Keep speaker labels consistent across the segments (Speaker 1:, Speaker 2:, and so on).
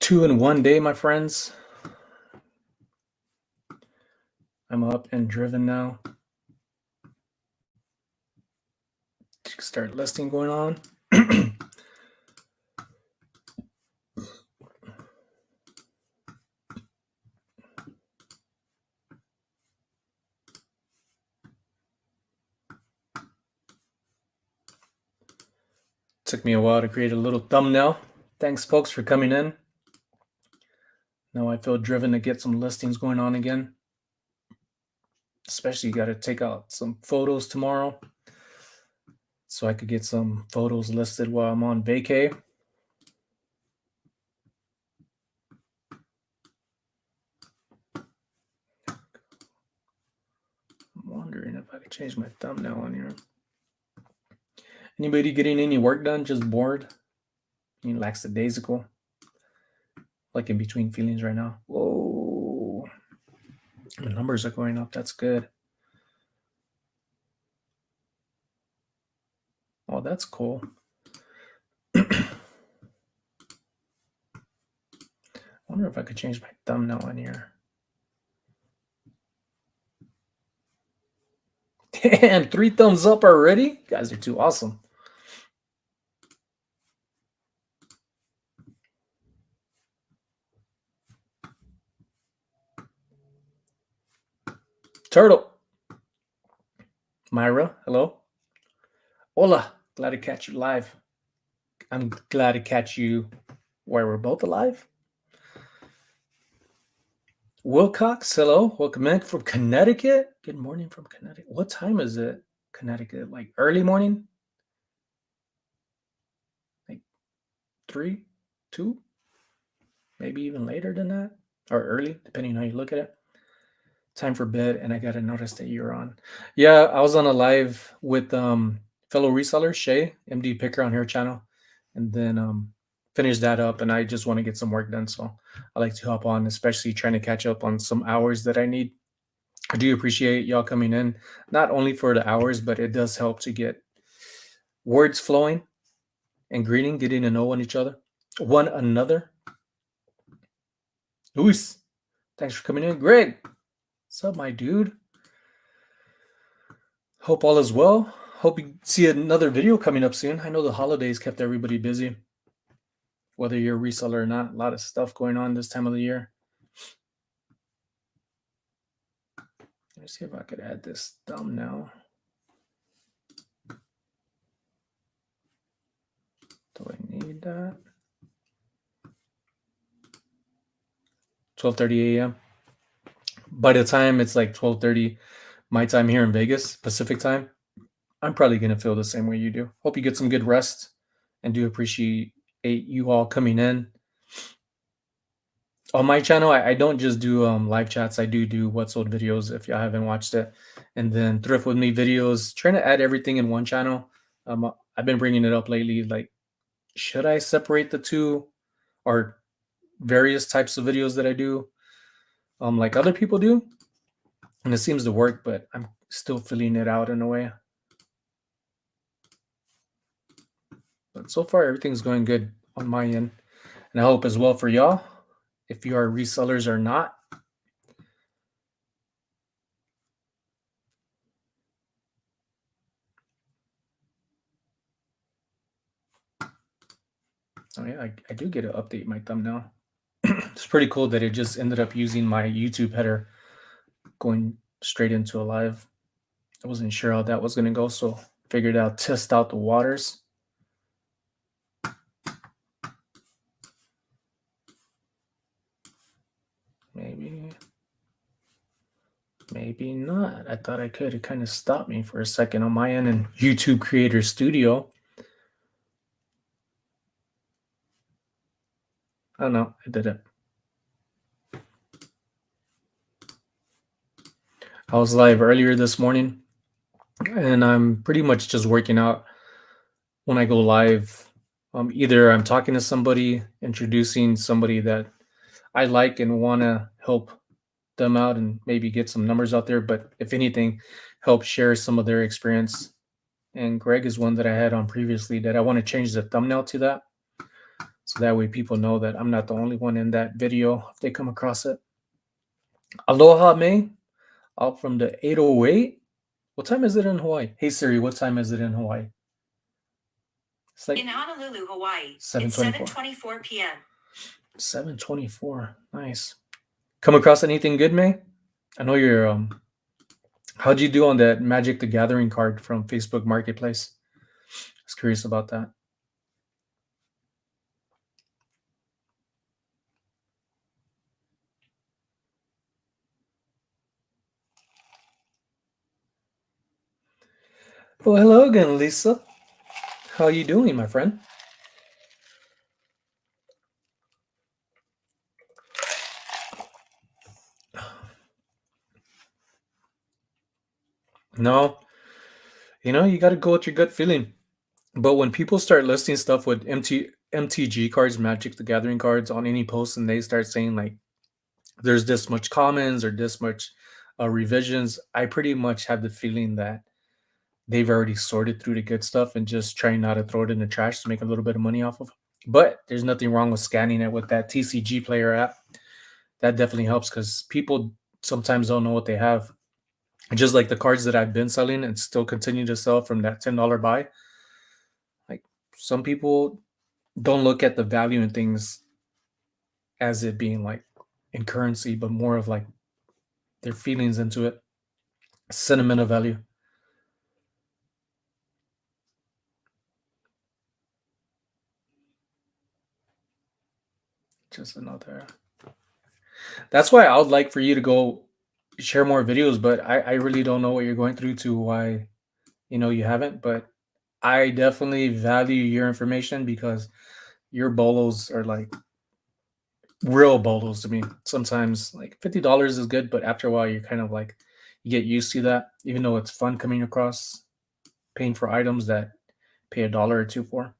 Speaker 1: 2 in 1 day, my friends. I'm up and driven now. Start listing going on. Took me a while to create a little thumbnail. Thanks, folks, for coming in. Now I feel driven to get some listings going on again. Especially, got to take out some photos tomorrow so I could get some photos listed while I'm on vacay. I'm wondering if I could change my thumbnail on here. Anybody getting any work done? Just bored? Any lackadaisical? Like in between feelings right now. Whoa. The numbers are going up. That's good. Oh, that's cool. I wonder if I could change my thumbnail on here. Damn, 3 thumbs up already? You guys are too awesome. Turtle. Myra, hello. Hola, glad to catch you live. I'm glad to catch you where we're both alive. Wilcox, hello. Welcome in from Connecticut. Good morning from Connecticut. What time is it, Connecticut? Like early morning? Like 3, 2? Maybe even later than that? Or early, depending on how you look at it. Time for bed, and I got to notice that you're on. Yeah, I was on a live with fellow reseller, Shay, MD Picker on her channel. And then finish that up, and I just want to get some work done. So I like to hop on, especially trying to catch up on some hours that I need. I do appreciate y'all coming in, not only for the hours, but it does help to get words flowing and greeting, getting to know one another. Luis, thanks for coming in. Greg, what's up, my dude? Hope all is well. Hope you see another video coming up soon. I know the holidays kept everybody busy. Whether you're a reseller or not, a lot of stuff going on this time of the year. Let me see if I could add this thumbnail. Do I need that? 12:30 a.m. By the time it's like 12:30 my time here in Vegas, Pacific time, I'm probably going to feel the same way you do. Hope you get some good rest, and do appreciate you all coming in. On my channel, I don't just do live chats. I do what's old videos if y'all haven't watched it. And then thrift with me videos, trying to add everything in one channel. I've been bringing it up lately. Like, should I separate the two or various types of videos that I do like other people do? And it seems to work, but I'm still filling it out in a way. But so far, everything's going good on my end. And I hope as well for y'all, if you are resellers or not. Oh yeah, I do get to update my thumbnail. It's pretty cool that it just ended up using my YouTube header going straight into a live. I wasn't sure how that was going to go, so figured out, test out the waters. Maybe not. I thought I could. It kind of stopped me for a second on my end in YouTube Creator Studio. Oh no, I did it. I was live earlier this morning, and I'm pretty much just working out when I go live. Either I'm talking to somebody, introducing somebody that I like and want to help them out and maybe get some numbers out there, but if anything, help share some of their experience. And Greg is one that I had on previously that I want to change the thumbnail to that. so that way people know that I'm not the only one in that video if they come across it. Aloha May, out from the 808. What time is it in Hawaii? Hey Siri, what time is it in Hawaii? It's like
Speaker 2: In Honolulu, Hawaii, it's
Speaker 1: 7:24.
Speaker 2: 7:24 p.m.
Speaker 1: 7:24. Nice. Come across anything good, May? I know you're how'd you do on that Magic the Gathering card from Facebook Marketplace? I was curious about that. Well, hello again, Lisa. How are you doing, my friend? No, you got to go with your gut feeling. But when people start listing stuff with MTG cards, Magic the Gathering cards on any post, and they start saying like, "There's this much comments or this much revisions," I pretty much have the feeling that they've already sorted through the good stuff and just trying not to throw it in the trash to make a little bit of money off of. But there's nothing wrong with scanning it with that TCG player app. That definitely helps because people sometimes don't know what they have. Just like the cards that I've been selling and still continue to sell from that $10 buy, like some people don't look at the value in things as it being like in currency, but more of like their feelings into it, sentimental value. Just another. That's why I would like for you to go share more videos, but I really don't know what you're going through to why you haven't. But I definitely value your information because your bolos are like real bolos to me. Sometimes like $50 is good, but after a while you're kind of like you get used to that, even though it's fun coming across paying for items that pay a dollar or two for.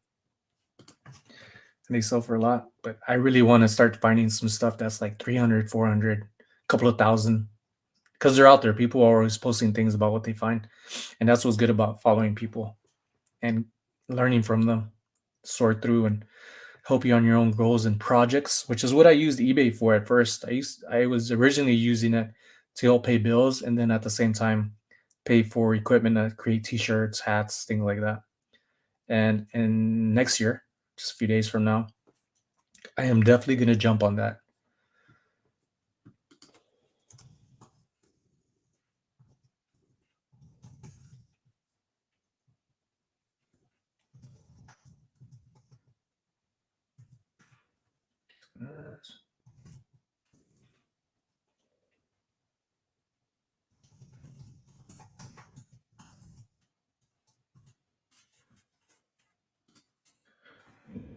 Speaker 1: And they sell for a lot. But I really want to start finding some stuff that's like 300, 400, couple of thousand because they're out there. People are always posting things about what they find. And that's what's good about following people and learning from them, sort through and help you on your own goals and projects, which is what I used eBay for at first. I was originally using it to help pay bills and then at the same time pay for equipment to create t-shirts, hats, things like that. And in next year, just a few days from now, I am definitely gonna jump on that.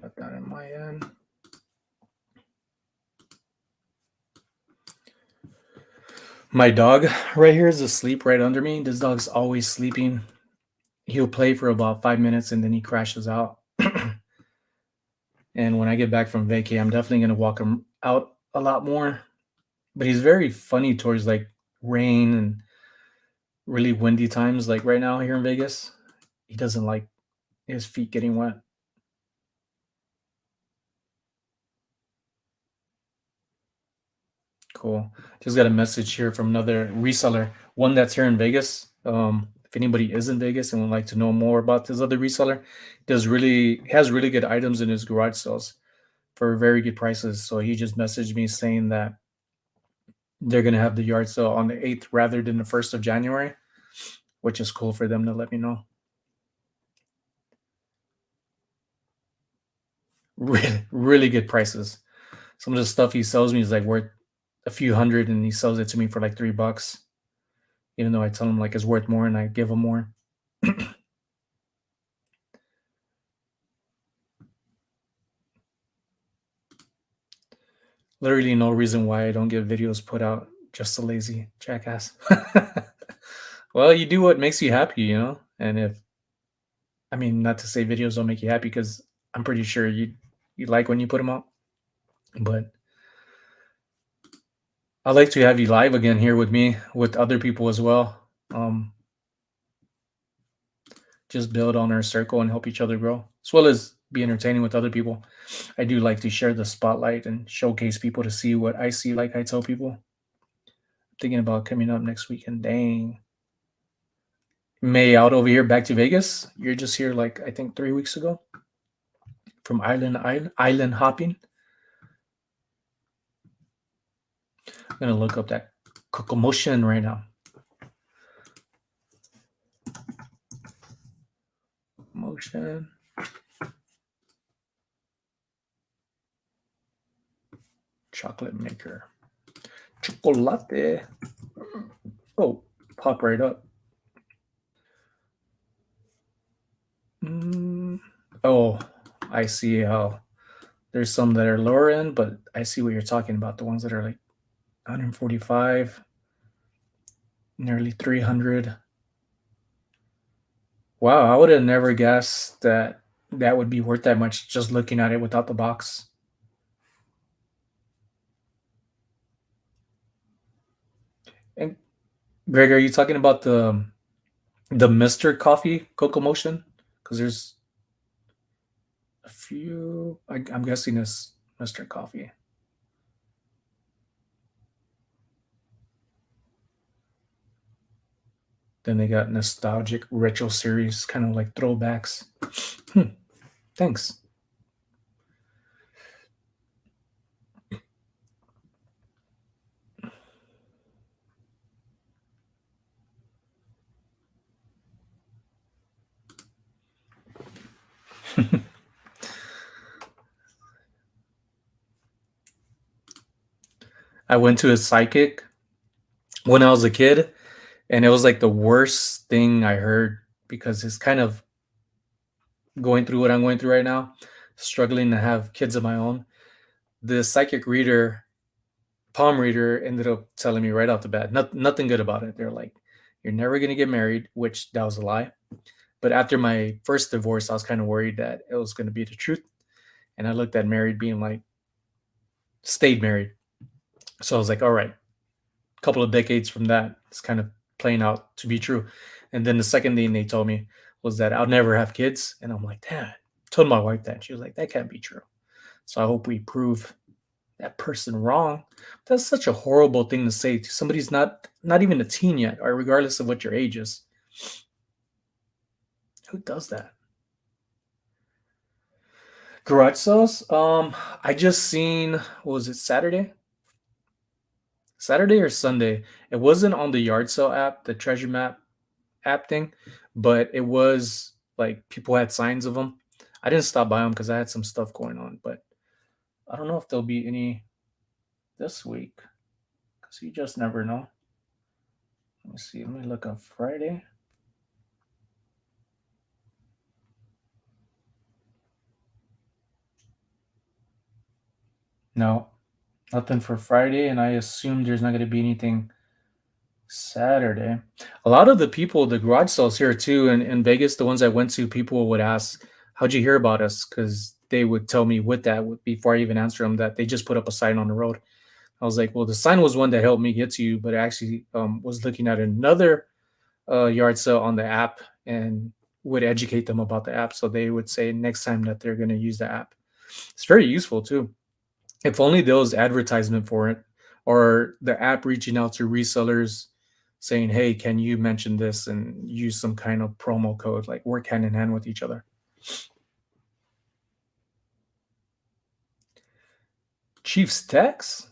Speaker 1: Put that in my end. My dog right here is asleep right under me. This dog's always sleeping. He'll play for about 5 minutes and then he crashes out. And when I get back from vacay, I'm definitely gonna walk him out a lot more. But he's very funny towards like rain and really windy times, like right now here in Vegas. He doesn't like his feet getting wet. Cool. Just got a message here from another reseller, one that's here in Vegas. If anybody is in Vegas and would like to know more about this other reseller, has really good items in his garage sales for very good prices. So he just messaged me saying that they're gonna have the yard sale on the 8th rather than the 1st of January, which is cool for them to let me know. Really, really good prices. Some of the stuff he sells me is like worth a few hundred, and he sells it to me for like $3, even though I tell him like it's worth more and I give him more. Literally no reason why I don't get videos put out. Just a lazy jackass. Well, you do what makes you happy. And if I mean, not to say videos don't make you happy, because I'm pretty sure you like when you put them out. But I'd like to have you live again here with me, with other people as well. Just build on our circle and help each other grow. as well as be entertaining with other people. I do like to share the spotlight and showcase people to see what I see. Like I tell people, thinking about coming up next weekend. Dang, May out over here, back to Vegas. You're just here, like I think 3 weeks ago, from island hopping. I'm gonna look up that Kokomotion right now. Motion chocolate maker. Chocolate. Oh, pop right up. Oh, I see how there's some that are lower end, but I see what you're talking about. The ones that are like 145, nearly 300. Wow, I would have never guessed that that would be worth that much just looking at it without the box. And Greg, are you talking about the Mister Coffee Cocoa Motion? Because there's a few. I'm guessing it's Mister Coffee. Then they got nostalgic retro series, kind of like throwbacks. Thanks. I went to a psychic when I was a kid, and it was like the worst thing I heard because it's kind of going through what I'm going through right now, struggling to have kids of my own. The psychic reader, palm reader, ended up telling me right off the bat, nothing good about it. They're like, "You're never gonna get married," which that was a lie. But after my first divorce, I was kind of worried that it was gonna be the truth, and I looked at married being like, stayed married. So I was like, all right, a couple of decades from that, it's kind of playing out to be true. And then the second thing they told me was that I'll never have kids, and I'm like, damn. Told my wife that, she was like, that can't be true. So I hope we prove that person wrong. That's such a horrible thing to say to somebody's not even a teen yet, or regardless of what your age is. Who does that? Garage sales. I just seen, what was it, Saturday or Sunday? It wasn't on the yard sale app, the treasure map app thing, but it was like people had signs of them. I didn't stop by them because I had some stuff going on, but I don't know if there'll be any this week because you just never know. Let me see. Let me look up Friday. No, nothing for Friday, and I assume there's not going to be anything Saturday. A lot of the people, the garage sales here too, in Vegas, the ones I went to, people would ask, "How'd you hear about us?" Because they would tell me with that before I even answer them that they just put up a sign on the road. I was like, "Well, the sign was one that helped me get to you, but I actually was looking at another yard sale on the app and would educate them about the app, so they would say next time that they're going to use the app. It's very useful too. If only there was advertisement for it, or the app reaching out to resellers saying, "Hey, can you mention this and use some kind of promo code, like work hand in hand with each other." Chiefs Tex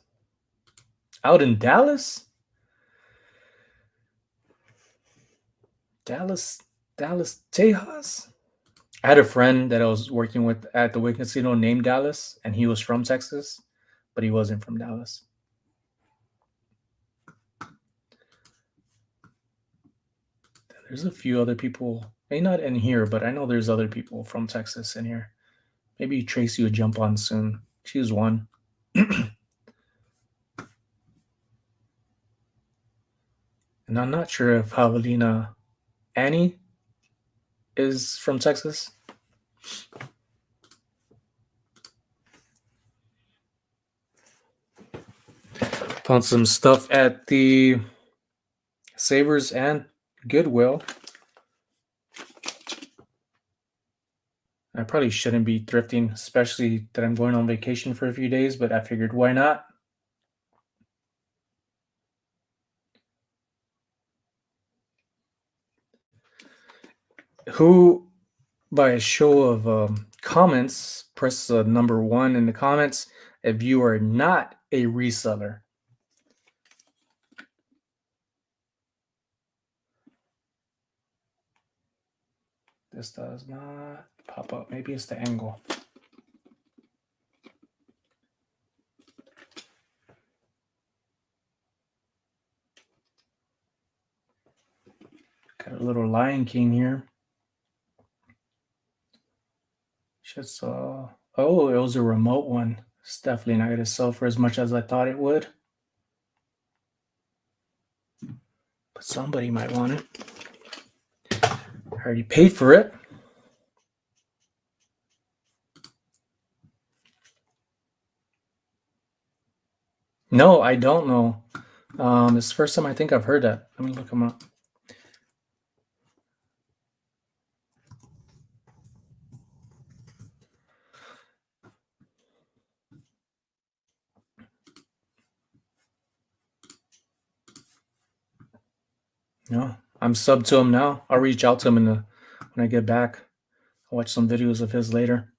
Speaker 1: out in Dallas, Dallas, Dallas, Tejas. I had a friend that I was working with at the Wing Casino named Dallas, and he was from Texas, but he wasn't from Dallas. There's a few other people, maybe not in here, but I know there's other people from Texas in here. Maybe Tracy would jump on soon. She's one. And I'm not sure if Javelina Annie is from Texas. Found some stuff at the Savers and Goodwill. I I probably shouldn't be thrifting, especially that I'm going on vacation for a few days, but I figured why not? Who, by a show of comments, press number one in the comments if you are not a reseller. This does not pop up. Maybe it's the angle. Got a little Lion King here. Just oh, it was a remote one. It's definitely not gonna sell for as much as I thought it would. But somebody might want it. I already paid for it. No, I don't know. It's the first time I think I've heard that. Let me look them up. No, I'm sub to him now. I'll reach out to him when I get back. I'll watch some videos of his later.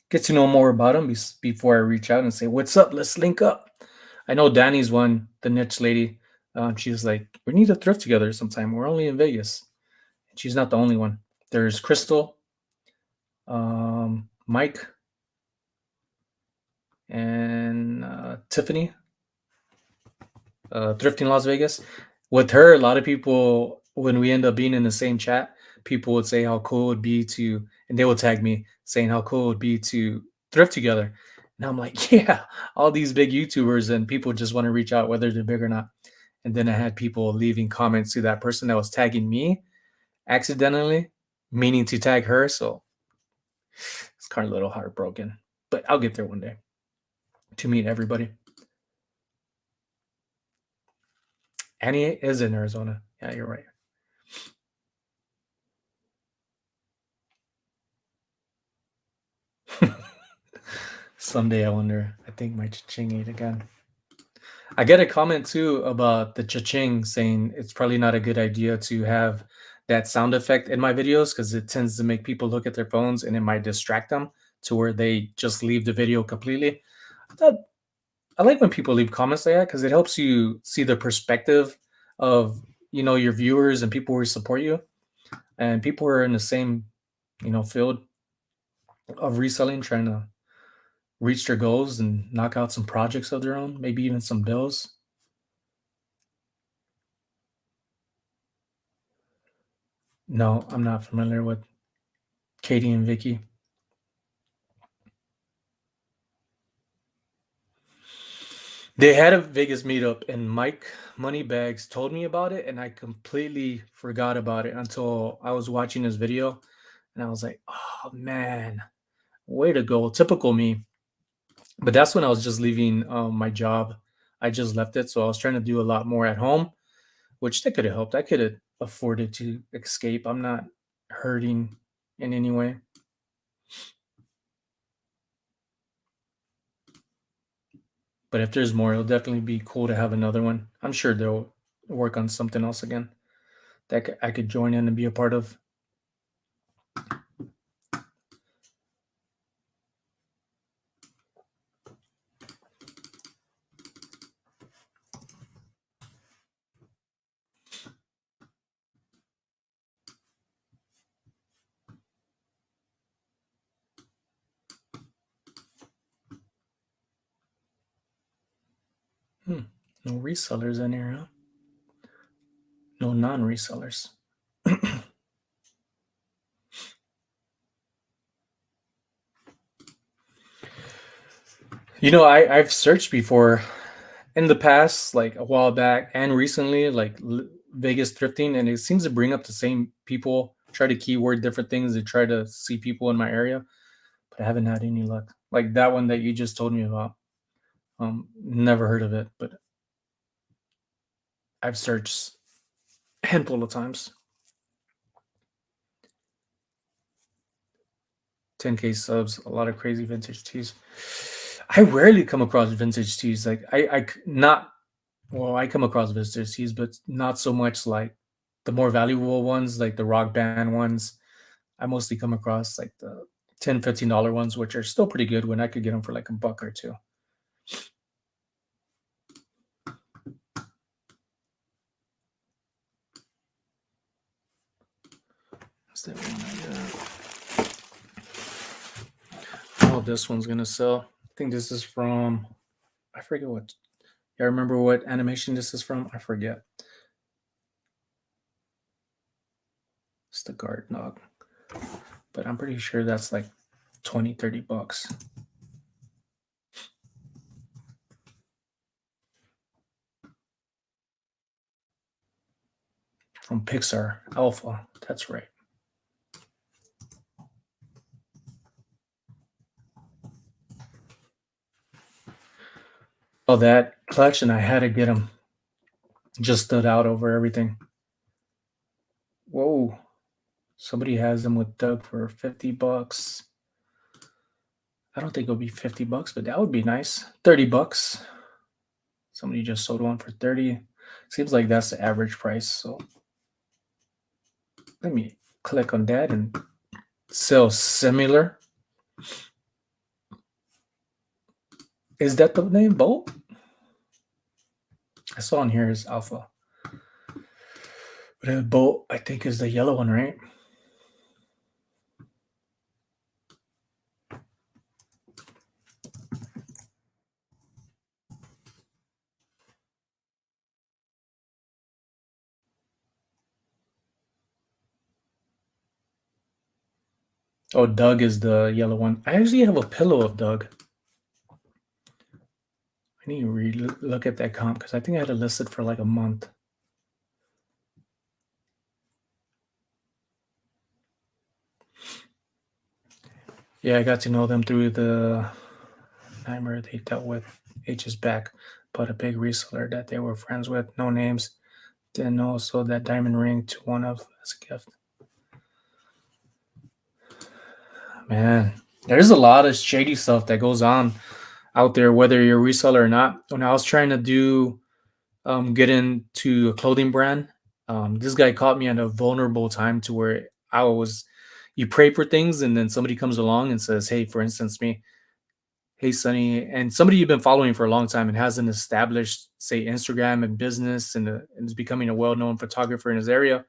Speaker 1: Get to know more about him before I reach out and say, "What's up? Let's link up." I know Danny's one, the niche lady. She's like, "We need to thrift together sometime. We're only in Vegas." And she's not the only one. There's Crystal, Mike, and Tiffany, thrifting Las Vegas. With her, a lot of people, when we end up being in the same chat, people would say how cool it would be to, and they would tag me saying how cool it would be to thrift together. And I'm like, yeah, all these big YouTubers and people just want to reach out, whether they're big or not. And then I had people leaving comments to that person that was tagging me accidentally, meaning to tag her. So it's kind of a little heartbroken, but I'll get there one day to meet everybody. Annie is in Arizona. Yeah, you're right. Someday I wonder. I think my cha-ching ate again. I get a comment too about the cha-ching saying it's probably not a good idea to have that sound effect in my videos because it tends to make people look at their phones and it might distract them to where they just leave the video completely. I thought I like when people leave comments like that because it helps you see the perspective of your viewers and people who support you and people who are in the same field of reselling, trying to reach their goals and knock out some projects of their own, maybe even some bills. No, I'm not familiar with Katie and Vicky. They had a Vegas meetup, and Mike Moneybags told me about it, and I completely forgot about it until I was watching his video, and I was like, "Oh man, way to go!" Typical me. But that's when I was just leaving my job. I just left it, so I was trying to do a lot more at home, which that could have helped. I could have afforded to escape. I'm not hurting in any way. But if there's more, it'll definitely be cool to have another one. I'm sure they'll work on something else again that I could join in and be a part of. No resellers in here, huh? No non-resellers. I've searched before in the past, like a while back and recently, like Vegas thrifting, and it seems to bring up the same people. Try to keyword different things to try to see people in my area, but I haven't had any luck. Like that one that you just told me about. Never heard of it, but I've searched a handful of times. 10K subs, a lot of crazy vintage tees. I rarely come across vintage tees. Like not well, I come across vintage tees, but not so much like the more valuable ones, like the rock band ones. I mostly come across like the $10, $15 ones, which are still pretty good when I could get them for like a buck or two. What's that one I got? Oh, this one's gonna sell. I think this is from, I forget what. Yeah, I remember what animation this is from. I forget. It's the guard dog. But I'm pretty sure that's like 20, $30. From Pixar Alpha. That's right. Oh, that clutch, and I had to get him. Just stood out over everything. Whoa. Somebody has them with Doug for $50. I don't think it'll be $50, but that would be nice. $30. Somebody just sold one for 30. Seems like that's the average price. So let me click on that and sell similar. Is that the name? Bolt? I saw on here is Alpha. But Bolt, I think, is the yellow one, right? Oh, Doug is the yellow one. I actually have a pillow of Doug. I need to look at that comp because I think I had it listed for like a month. Yeah, I got to know them through the nightmare they dealt with H's back, but a big reseller that they were friends with, no names. Didn't know, sold that diamond ring to one of as a gift. Man, there's a lot of shady stuff that goes on out there, whether you're a reseller or not. When I was trying to get into a clothing brand, this guy caught me at a vulnerable time to where you pray for things and then somebody comes along and says, hey, for instance, me, hey, Sonny, and somebody you've been following for a long time and has an established, say, Instagram and business and is becoming a well-known photographer in his area.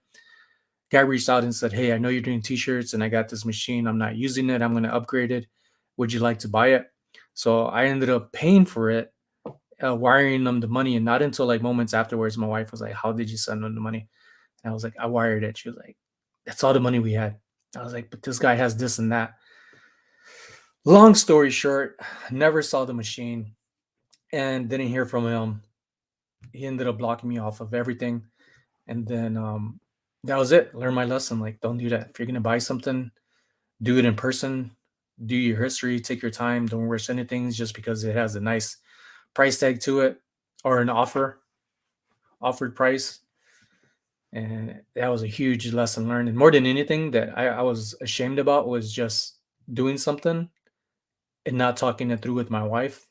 Speaker 1: Guy reached out and said, hey, I know you're doing t-shirts and I got this machine. I'm not using it. I'm going to upgrade it. Would you like to buy it? So I ended up paying for it, wiring them the money. And not until like moments afterwards, my wife was like, how did you send them the money? And I was like, I wired it. She was like, that's all the money we had. I was like, but this guy has this and that. Long story short, never saw the machine and didn't hear from him. He ended up blocking me off of everything. And then that was it. Learn my lesson. Like, don't do that. If you're gonna buy something, do it in person. Do your history. Take your time. Don't rush anything just because it has a nice price tag to it or an offered price. And that was a huge lesson learned. And more than anything that I was ashamed about was just doing something and not talking it through with my wife.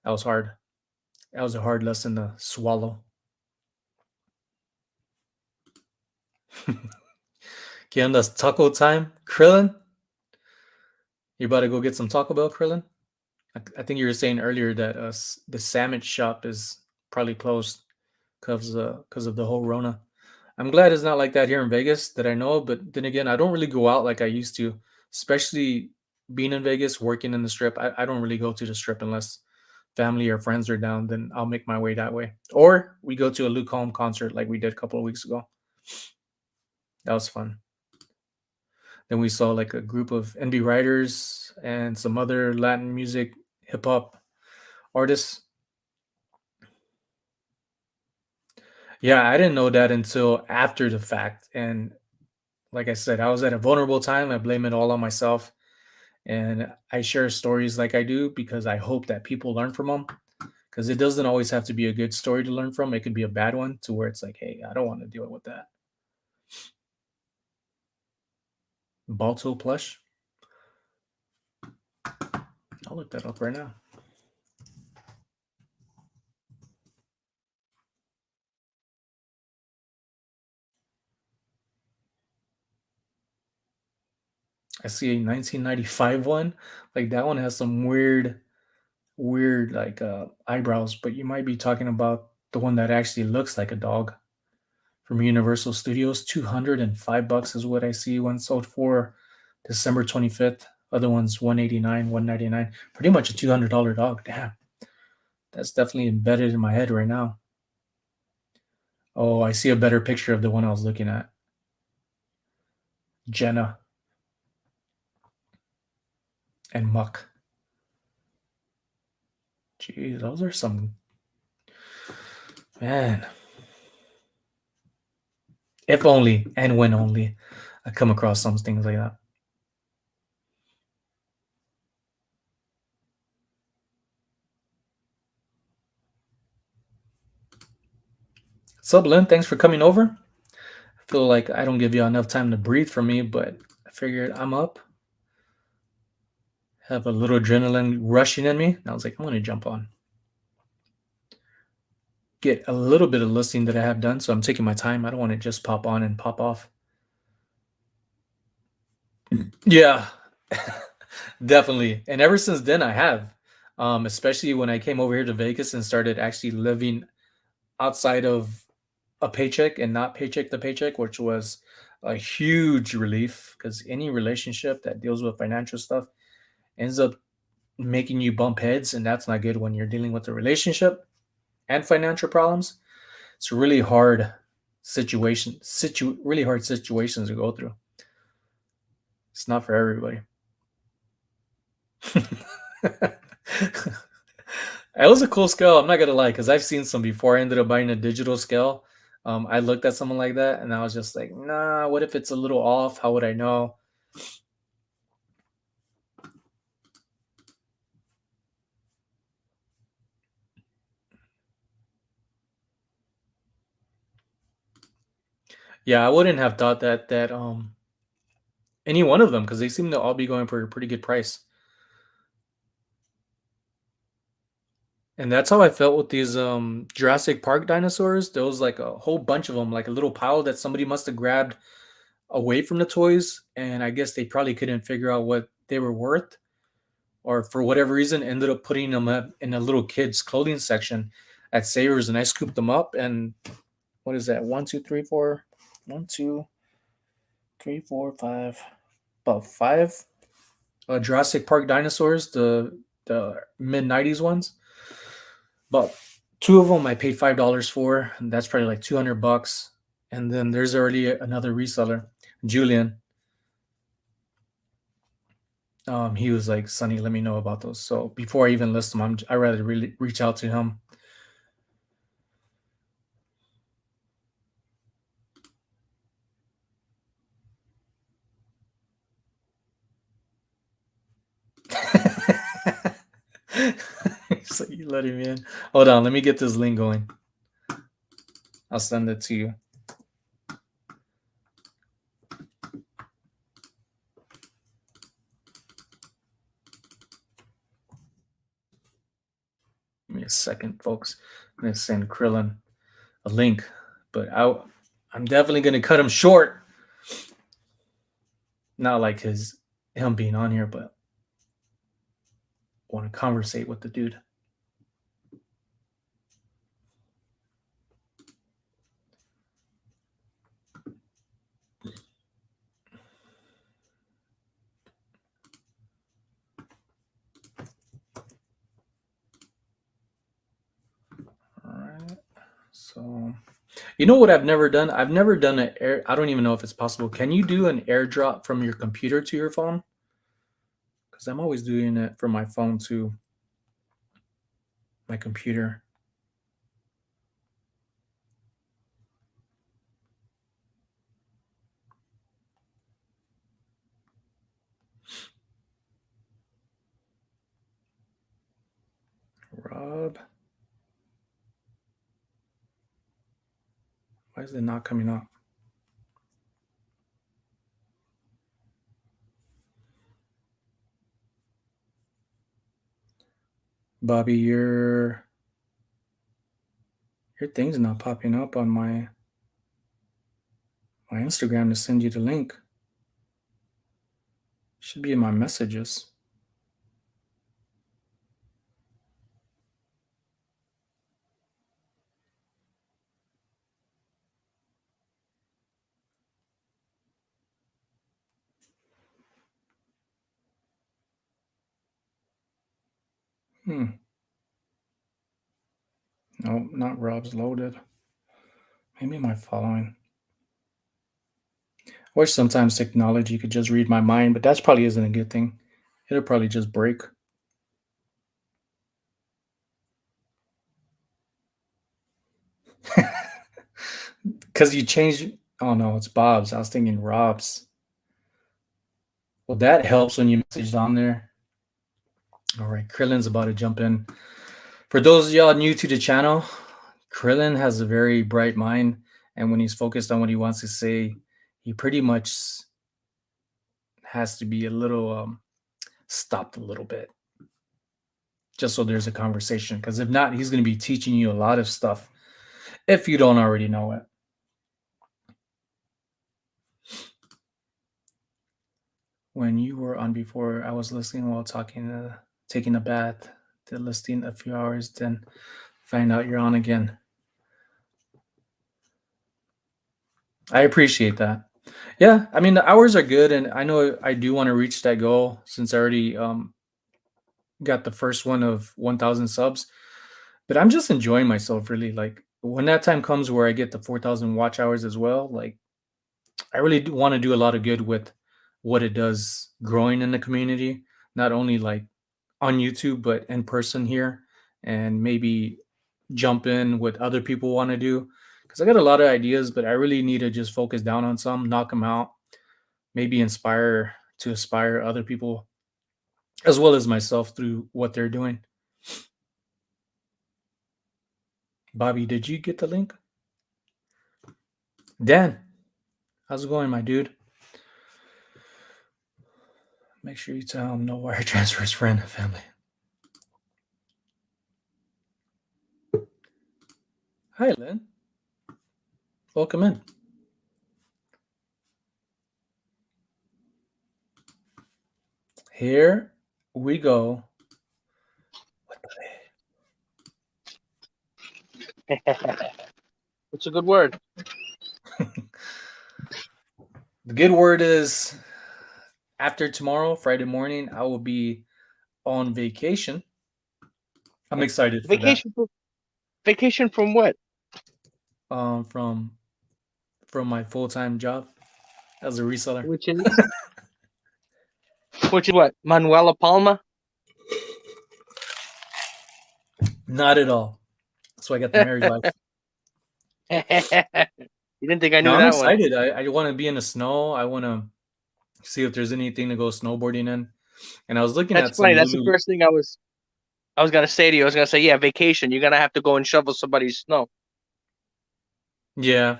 Speaker 1: That was hard. That was a hard lesson to swallow. Okay, on this taco time, Krillin. You about to go get some Taco Bell, Krillin? I think you were saying earlier that the sandwich shop is probably closed because of the whole Rona. I'm glad it's not like that here in Vegas that I know. But then again, I don't really go out like I used to, especially being in Vegas, working in the strip. I don't really go to the strip unless family or friends are down. Then I'll make my way that way, or we go to a Luke Holm concert like we did a couple of weeks ago. That was fun. Then we saw like a group of indie writers and some other Latin music, hip hop artists. Yeah, I didn't know that until after the fact. And like I said, I was at a vulnerable time. I blame it all on myself. And I share stories like I do because I hope that people learn from them. Because it doesn't always have to be a good story to learn from. It could be a bad one to where it's like, hey, I don't want to deal with that. Balto plush. I'll look that up right now. I see a 1995 one. Like that one has some weird like eyebrows, but you might be talking about the one that actually looks like a dog from Universal Studios. $205 is what I see. One sold for December 25th. Other one's 189, 199. Pretty much a $200 dog. Damn. That's definitely embedded in my head right now. Oh, I see a better picture of the one I was looking at. Jenna and Muck. Geez, those are some, man. If only and when only I come across some things like that. What's up, Lynn? Thanks for coming over. I feel like I don't give you enough time to breathe for me, but I figured I'm up, have a little adrenaline rushing in me. And I was like, I'm going to jump on, get a little bit of listening that I have done. So I'm taking my time. I don't want to just pop on and pop off. Yeah, definitely. And ever since then, I have, especially when I came over here to Vegas and started actually living outside of a paycheck and not paycheck to paycheck, which was a huge relief because any relationship that deals with financial stuff ends up making you bump heads, and that's not good when you're dealing with a relationship and financial problems. It's a really hard really hard situations to go through. It's not for everybody. It was a cool scale. I'm not gonna lie, because I've seen some before. I ended up buying a digital scale. I looked at someone like that, and I was just like, "Nah. What if it's a little off? How would I know?" Yeah, I wouldn't have thought that any one of them, because they seem to all be going for a pretty good price. And that's how I felt with these Jurassic Park dinosaurs. There was like a whole bunch of them, like a little pile that somebody must have grabbed away from the toys, and I guess they probably couldn't figure out what they were worth, or for whatever reason ended up putting them up in a little kids clothing section at Savers, and I scooped them up. And what is that? One, two, three, four, one, two, three, four, five, about five Jurassic Park dinosaurs, the mid 90s ones. But two of them I paid $5 for, and that's probably like $200. And then there's already another reseller, Julian. He was like, "Sonny, let me know about those." So before I even list them, I rather really reach out to him. So you let him in. Hold on, let me get this link going. I'll send it to you. Give me a second, folks. I'm gonna send Krillin a link, but I'm definitely gonna cut him short. Not like him being on here, but want to conversate with the dude. All right. So, you know what I've never done? I've never done an air. I don't even know if it's possible. Can you do an airdrop from your computer to your phone? Because I'm always doing it from my phone to my computer. Rob, why is it not coming up? Bobby, your thing's not popping up on my Instagram to send you the link. Should be in my messages. Hmm. No, not Rob's loaded. Maybe my following. I wish sometimes technology could just read my mind, but that's probably isn't a good thing. It'll probably just break. Because you changed. Oh no, it's Bob's. I was thinking Rob's. Well, that helps when you messaged on there. All right, Krillin's about to jump in. For those of y'all new to the channel, Krillin has a very bright mind, and when he's focused on what he wants to say, he pretty much has to be a little stopped a little bit, just so there's a conversation. Because if not, he's going to be teaching you a lot of stuff if you don't already know it. When you were on before, I was listening while talking, taking a bath, then listening a few hours, then find out you're on again. I appreciate that. Yeah, I mean the hours are good, and I know I do want to reach that goal since I already got the first one of 1,000 subs. But I'm just enjoying myself really. Like when that time comes where I get the 4,000 watch hours as well, like I really do want to do a lot of good with what it does growing in the community, not only like on YouTube, but in person here, and maybe jump in what other people want to do. Because I got a lot of ideas, but I really need to just focus down on some, knock them out, maybe aspire other people as well as myself through what they're doing. Bobby, did you get the link? Dan, how's it going, my dude? Make sure you tell him no wire transfers, friend and family. Hi, Lynn. Welcome in. Here we go.
Speaker 3: What's a good word?
Speaker 1: The good word is after tomorrow, Friday morning, I will be on vacation. I'm excited for that.
Speaker 3: Vacation from what?
Speaker 1: Um, from from my full time job as a reseller.
Speaker 3: Which is what? Manuela Palma?
Speaker 1: Not at all. So I got the married life.
Speaker 3: You didn't think I
Speaker 1: No,
Speaker 3: knew
Speaker 1: I'm
Speaker 3: that one?
Speaker 1: excited. I want to be in the snow. I want to see if there's anything to go snowboarding in. And I was looking
Speaker 3: That's
Speaker 1: at
Speaker 3: funny.
Speaker 1: some
Speaker 3: That's the
Speaker 1: Lulu.
Speaker 3: first thing I was gonna say to you. I was gonna say, yeah, vacation. You're gonna have to go and shovel somebody's snow.
Speaker 1: Yeah.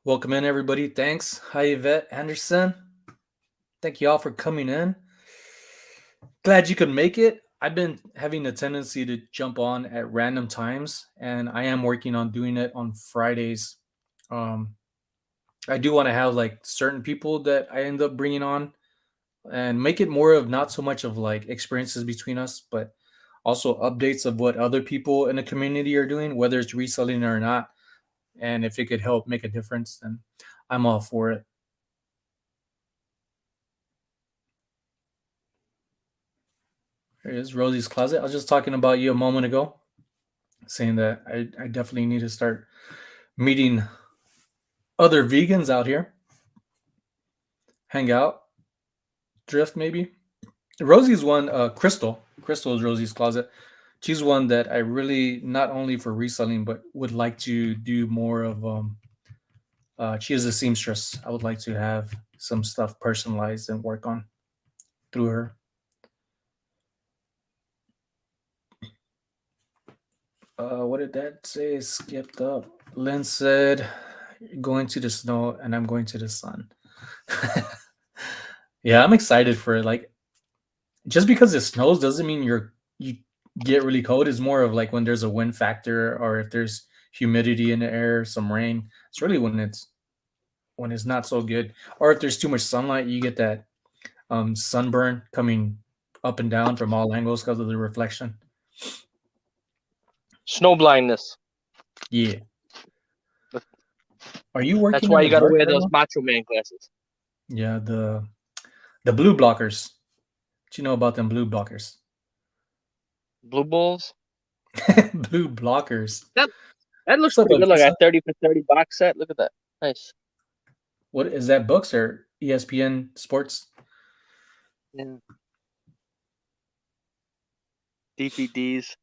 Speaker 1: Welcome in, everybody. Thanks. Hi, Yvette Anderson. Thank you all for coming in. Glad you could make it. I've been having a tendency to jump on at random times, and I am working on doing it on Fridays. Um, I do want to have like certain people that I end up bringing on and make it more of not so much of like experiences between us, but also updates of what other people in the community are doing, whether it's reselling or not. And if it could help make a difference, then I'm all for it. Here it is, Rosie's Closet. I was just talking about you a moment ago, saying that I definitely need to start meeting other vegans out here, hang out, drift maybe. Rosie's one, Crystal. Crystal is Rosie's Closet. She's one that I really not only for reselling, but would like to do more of. She is a seamstress. I would like to have some stuff personalized and work on through her. What did that say? Skipped up. Lynn said, "Going to the snow, and I'm going to the sun." Yeah, I'm excited for it. Like just because it snows doesn't mean you get really cold. It's more of like when there's a wind factor or if there's humidity in the air, some rain. It's really when it's not so good, or if there's too much sunlight, you get that sunburn coming up and down from all angles because of the reflection.
Speaker 3: Snow blindness.
Speaker 1: Yeah. Are you working?
Speaker 3: That's why
Speaker 1: in
Speaker 3: you
Speaker 1: the
Speaker 3: got to
Speaker 1: dark
Speaker 3: wear
Speaker 1: right
Speaker 3: those
Speaker 1: now?
Speaker 3: Macho Man glasses.
Speaker 1: Yeah, the blue blockers. What you know about them blue blockers?
Speaker 3: Blue balls.
Speaker 1: Blue blockers.
Speaker 3: That looks
Speaker 1: What's up,
Speaker 3: pretty good. Look
Speaker 1: Anfisa?
Speaker 3: at 30 for 30 box set. Look at that. Nice.
Speaker 1: What is that? Books or ESPN Sports?
Speaker 3: Yeah. DVDs.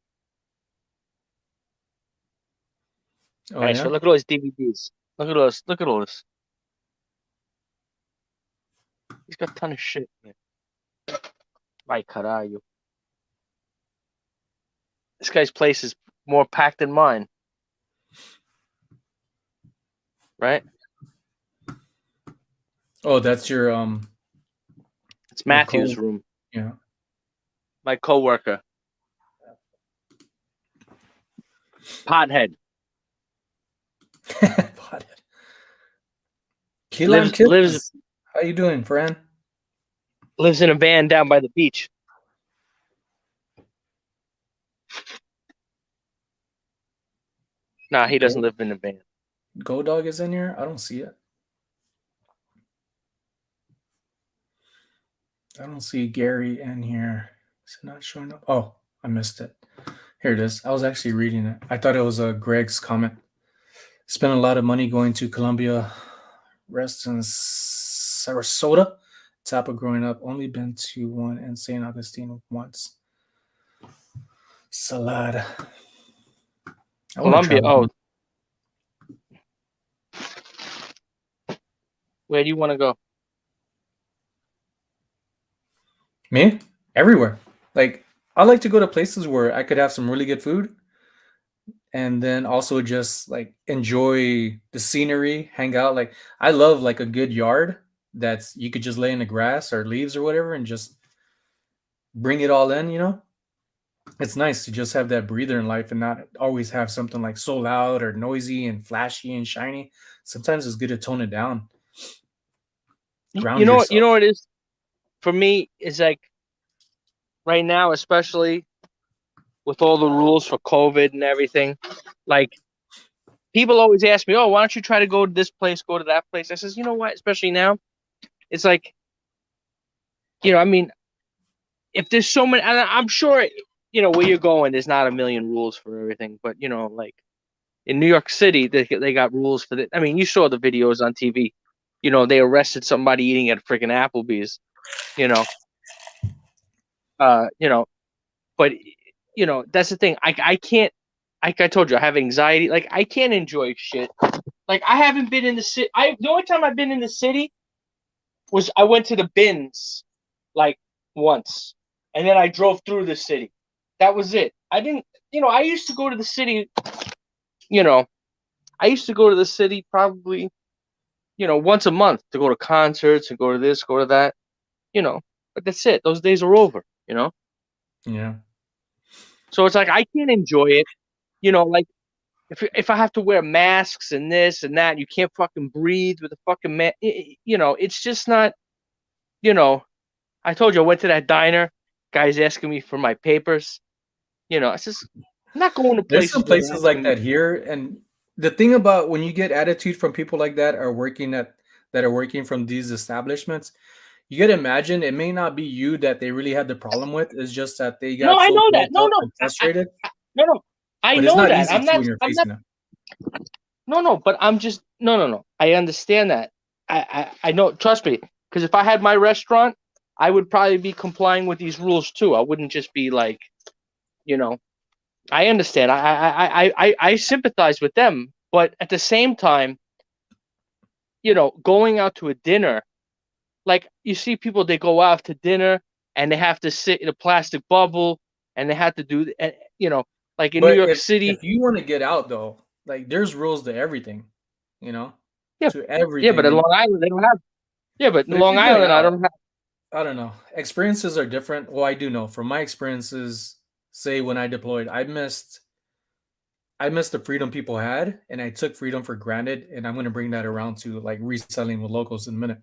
Speaker 1: Oh
Speaker 3: Nice.
Speaker 1: yeah.
Speaker 3: Look at all these DVDs. Look at those. Look at all this. He's got a ton of shit. Ay, carajo. This guy's place is more packed than mine. Right?
Speaker 1: Oh, that's your
Speaker 3: It's Matthew's
Speaker 1: co-
Speaker 3: room.
Speaker 1: yeah.
Speaker 3: My coworker. Pothead.
Speaker 1: Key Lime
Speaker 3: Lives-
Speaker 1: Kittens. How you doing, friend?
Speaker 3: Lives in a van down by the beach. Nah, he doesn't live in a van.
Speaker 1: Go Dog is in here. I don't see it. I don't see Gary in here. Is it not showing up? Oh, I missed it. Here it is. I was actually reading it. I thought it was Greg's comment. Spent a lot of money going to Columbia, rest in Sarasota. Tampa growing up. Only been to one in St. Augustine once. Salad.
Speaker 3: Columbia. Oh. Where do you want to go?
Speaker 1: Me? Everywhere. Like, I like to go to places where I could have some really good food and then also just like enjoy the scenery, hang out. Like, I love like a good yard that's you could just lay in the grass or leaves or whatever and just bring it all in, you know? It's nice to just have that breather in life and not always have something like so loud or noisy and flashy and shiny. Sometimes it's good to tone it down. Ground
Speaker 3: You know
Speaker 1: yourself.
Speaker 3: what it is? For me, is like right now, especially with all the rules for COVID and everything, like people always ask me, "Oh, why don't you try to go to this place, go to that place?" I says, "You know what? Especially now, it's like, I mean, if there's so many, and I'm sure, where you're going, there's not a million rules for everything, but like in New York City, they got rules for that. I mean, you saw the videos on TV. They arrested somebody eating at freaking Applebee's. But that's the thing. I can't. Like I told you, I have anxiety. Like I can't enjoy shit. Like I haven't been in the city. The only time I've been in the city was I went to the bins, like once, and then I drove through the city. That was it. I didn't. I used to go to the city. I used to go to the city probably, once a month to go to concerts and go to this, go to that. But that's it. Those days are over.
Speaker 1: Yeah.
Speaker 3: So it's like I can't enjoy it. Like if I have to wear masks and this and that, you can't fucking breathe with a fucking mask. It's just not. I told you I went to that diner. Guy's asking me for my papers. It's just I'm not going to
Speaker 1: There's
Speaker 3: places
Speaker 1: some
Speaker 3: where they're
Speaker 1: places like
Speaker 3: asking me.
Speaker 1: that here, and the thing about when you get attitude from people like that that are working from these establishments, you gotta imagine it may not be you that they really had the problem with. It's just that they
Speaker 3: No,
Speaker 1: got
Speaker 3: I
Speaker 1: so
Speaker 3: know that.
Speaker 1: built
Speaker 3: No,
Speaker 1: up
Speaker 3: no,
Speaker 1: and frustrated.
Speaker 3: no. I
Speaker 1: But it's
Speaker 3: know
Speaker 1: not
Speaker 3: that.
Speaker 1: easy
Speaker 3: I'm
Speaker 1: to
Speaker 3: not.
Speaker 1: when you're
Speaker 3: I'm not.
Speaker 1: facing them.
Speaker 3: No. But I'm just. No. I understand that. I know. Trust me. Because if I had my restaurant, I would probably be complying with these rules too. I wouldn't just be like, I understand. I sympathize with them, but at the same time, going out to a dinner, like you see people, they go out to dinner and they have to sit in a plastic bubble and they have to do, like in New
Speaker 1: But
Speaker 3: York
Speaker 1: if
Speaker 3: City.
Speaker 1: you want to get out though, like there's rules to everything, you know,
Speaker 3: Yeah,
Speaker 1: to
Speaker 3: yeah, but
Speaker 1: everything.
Speaker 3: in
Speaker 1: And
Speaker 3: Long Island they don't have. Yeah, but in
Speaker 1: but if
Speaker 3: Long
Speaker 1: you're getting
Speaker 3: Island I
Speaker 1: out,
Speaker 3: don't have.
Speaker 1: I don't know. Experiences are different. Well, I do know from my experiences, say when I deployed, I missed the freedom people had, and I took freedom for granted, and I'm going to bring that around to like reselling with locals in a minute.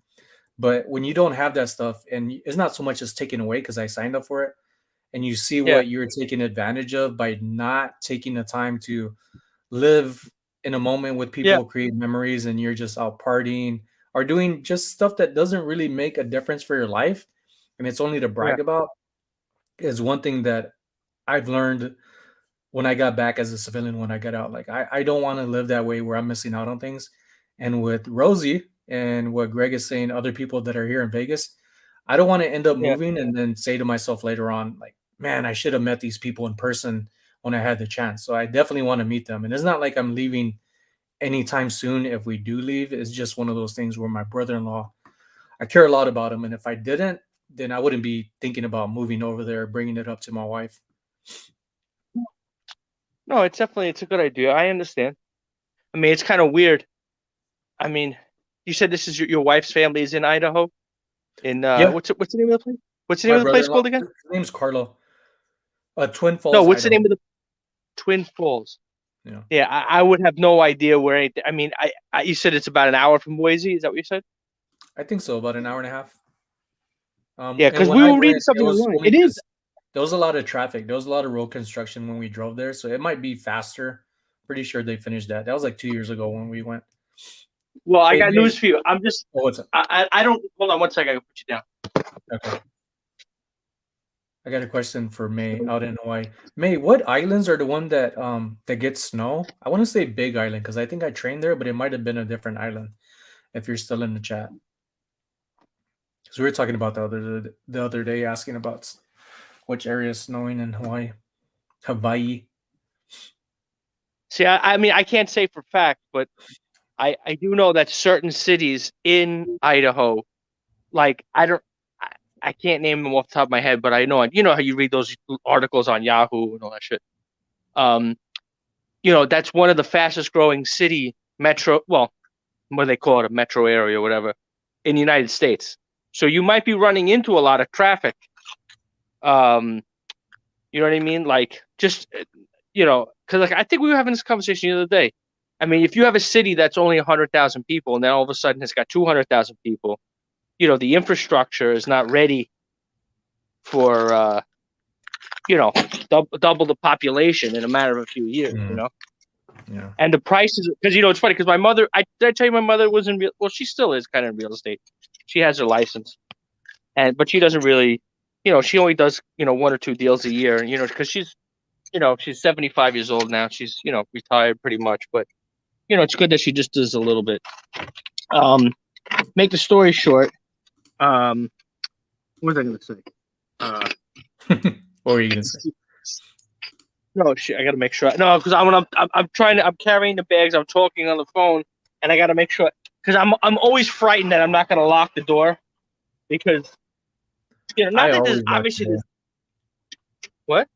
Speaker 1: But when you don't have that stuff, and it's not so much as taken away because I signed up for it, and you see
Speaker 3: Yeah,
Speaker 1: what you're taking advantage of by not taking the time to live in a moment with
Speaker 3: yeah,
Speaker 1: people, create memories, and you're just out partying or doing just stuff that doesn't really make a difference for your life, and it's only to
Speaker 3: yeah,
Speaker 1: brag about, is one thing that I've learned when I got back as a civilian when I got out. Like I don't want to live that way where I'm missing out on things. And with Rosie and what Greg is saying, other people that are here in Vegas, I don't want to end up
Speaker 3: yeah.
Speaker 1: moving and then say to myself later on, like, man, I should have met these people in person when I had the chance. So I definitely want to meet them. And it's not like I'm leaving anytime soon if we do leave. It's just one of those things where my brother-in-law, I care a lot about him. And if I didn't, then I wouldn't be thinking about moving over there, bringing it up to my wife.
Speaker 3: No, it's a good idea. I understand. I mean, it's kind of weird. I mean, you said this is your wife's family is in Idaho. In
Speaker 1: Yeah,
Speaker 3: what's the name of the place? What's the name
Speaker 1: my
Speaker 3: of the place
Speaker 1: brother-in-law,
Speaker 3: called again?
Speaker 1: his name's Carlo, Twin
Speaker 3: No,
Speaker 1: Falls,
Speaker 3: what's the
Speaker 1: Idaho.
Speaker 3: name of the Twin Falls?
Speaker 1: Yeah,
Speaker 3: Yeah, I would have no idea where anything. I mean, you said it's about an hour from Boise. Is that what you said?
Speaker 1: I think so, about an hour and a half.
Speaker 3: Yeah,
Speaker 1: And
Speaker 3: because
Speaker 1: when
Speaker 3: we
Speaker 1: I
Speaker 3: were reading
Speaker 1: went, it
Speaker 3: something
Speaker 1: was
Speaker 3: online.
Speaker 1: only
Speaker 3: It is.
Speaker 1: because there was a lot of traffic. There was a lot of road construction when we drove there, so it might be faster. Pretty sure they finished that. That was like 2 years ago when we went.
Speaker 3: Well, I
Speaker 1: Hey,
Speaker 3: got
Speaker 1: May.
Speaker 3: news for you. I'm just.
Speaker 1: Oh, what's up?
Speaker 3: I don't. Hold on one second. I can put you down.
Speaker 1: Okay. I got a question for May out in Hawaii. May, what islands are the one that get snow? I want to say Big Island because I think I trained there, but it might have been a different island. If you're still in the chat, because we were talking about the other day, asking about which area is snowing in Hawaii, Hawaii.
Speaker 3: See, I mean, I can't say for fact, but I do know that certain cities in Idaho, like I can't name them off the top of my head, but I know you know how you read those articles on Yahoo and all that shit. Um, that's one of the fastest growing city metro. Well, what do they call it, a metro area or whatever, in the United States. So you might be running into a lot of traffic. Um, you know what I mean? Like just because like I think we were having this conversation the other day. I mean, if you have a city that's only 100,000 people and then all of a sudden it's got 200,000 people, the infrastructure is not ready for double the population in a matter of a few years.
Speaker 1: Yeah.
Speaker 3: And the prices, because it's funny because my mother, did I tell you my mother was in real, well, she still is kind of in real estate. She has her license, but she doesn't really, she only does one or two deals a year, because she's 75 years old now. She's retired pretty much, but it's good that she just does a little bit. Make the story short. What was I going to say?
Speaker 1: What were you gonna say?
Speaker 3: No, shit, I got to make sure. No, because I'm carrying the bags. I'm talking on the phone, and I got to make sure because I'm always frightened that I'm not going to lock the door because not
Speaker 1: I
Speaker 3: that there's
Speaker 1: always lock the
Speaker 3: obviously
Speaker 1: door.
Speaker 3: there's what.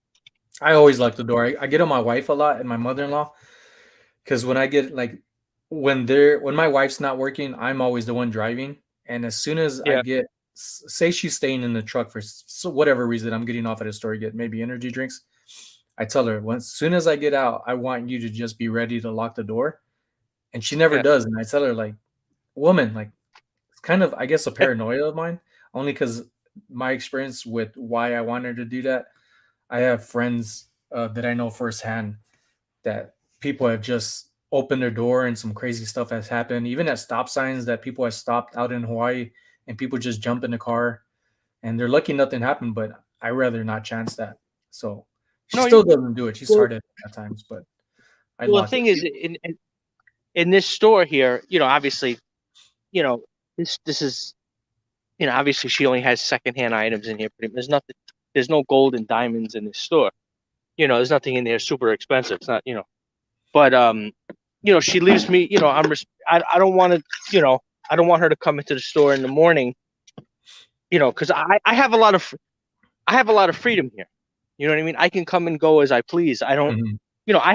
Speaker 1: I always lock the door. I get on my wife a lot and my mother-in-law because when I get like when my wife's not working, I'm always the one driving. And as soon as I
Speaker 3: Yeah,
Speaker 1: get say she's staying in the truck for whatever reason, I'm getting off at a store to get maybe energy drinks. I tell her, as soon as I get out, I want you to just be ready to lock the door. And she never
Speaker 3: yeah.
Speaker 1: does. And I tell her, like, woman, like, it's kind of, I guess, a paranoia of mine, only because my experience with why I want her to do that. I have friends that I know firsthand that people have just opened their door and some crazy stuff has happened, even at stop signs that people have stopped out in Hawaii and people just jump in the car and they're lucky nothing happened, but I rather not chance that. So she
Speaker 3: No,
Speaker 1: still doesn't do it. She's
Speaker 3: well,
Speaker 1: hard at times, but I
Speaker 3: well, the
Speaker 1: lock it.
Speaker 3: thing is in this store here, obviously, this is obviously she only has secondhand items in here. There's nothing. There's no gold and diamonds in this store. There's nothing in there super expensive. It's not. But she leaves me. I don't want to. I don't want her to come into the store in the morning. Because I have a lot of freedom here. You know what I mean? I can come and go as I please. I don't.
Speaker 1: Mhm.
Speaker 3: I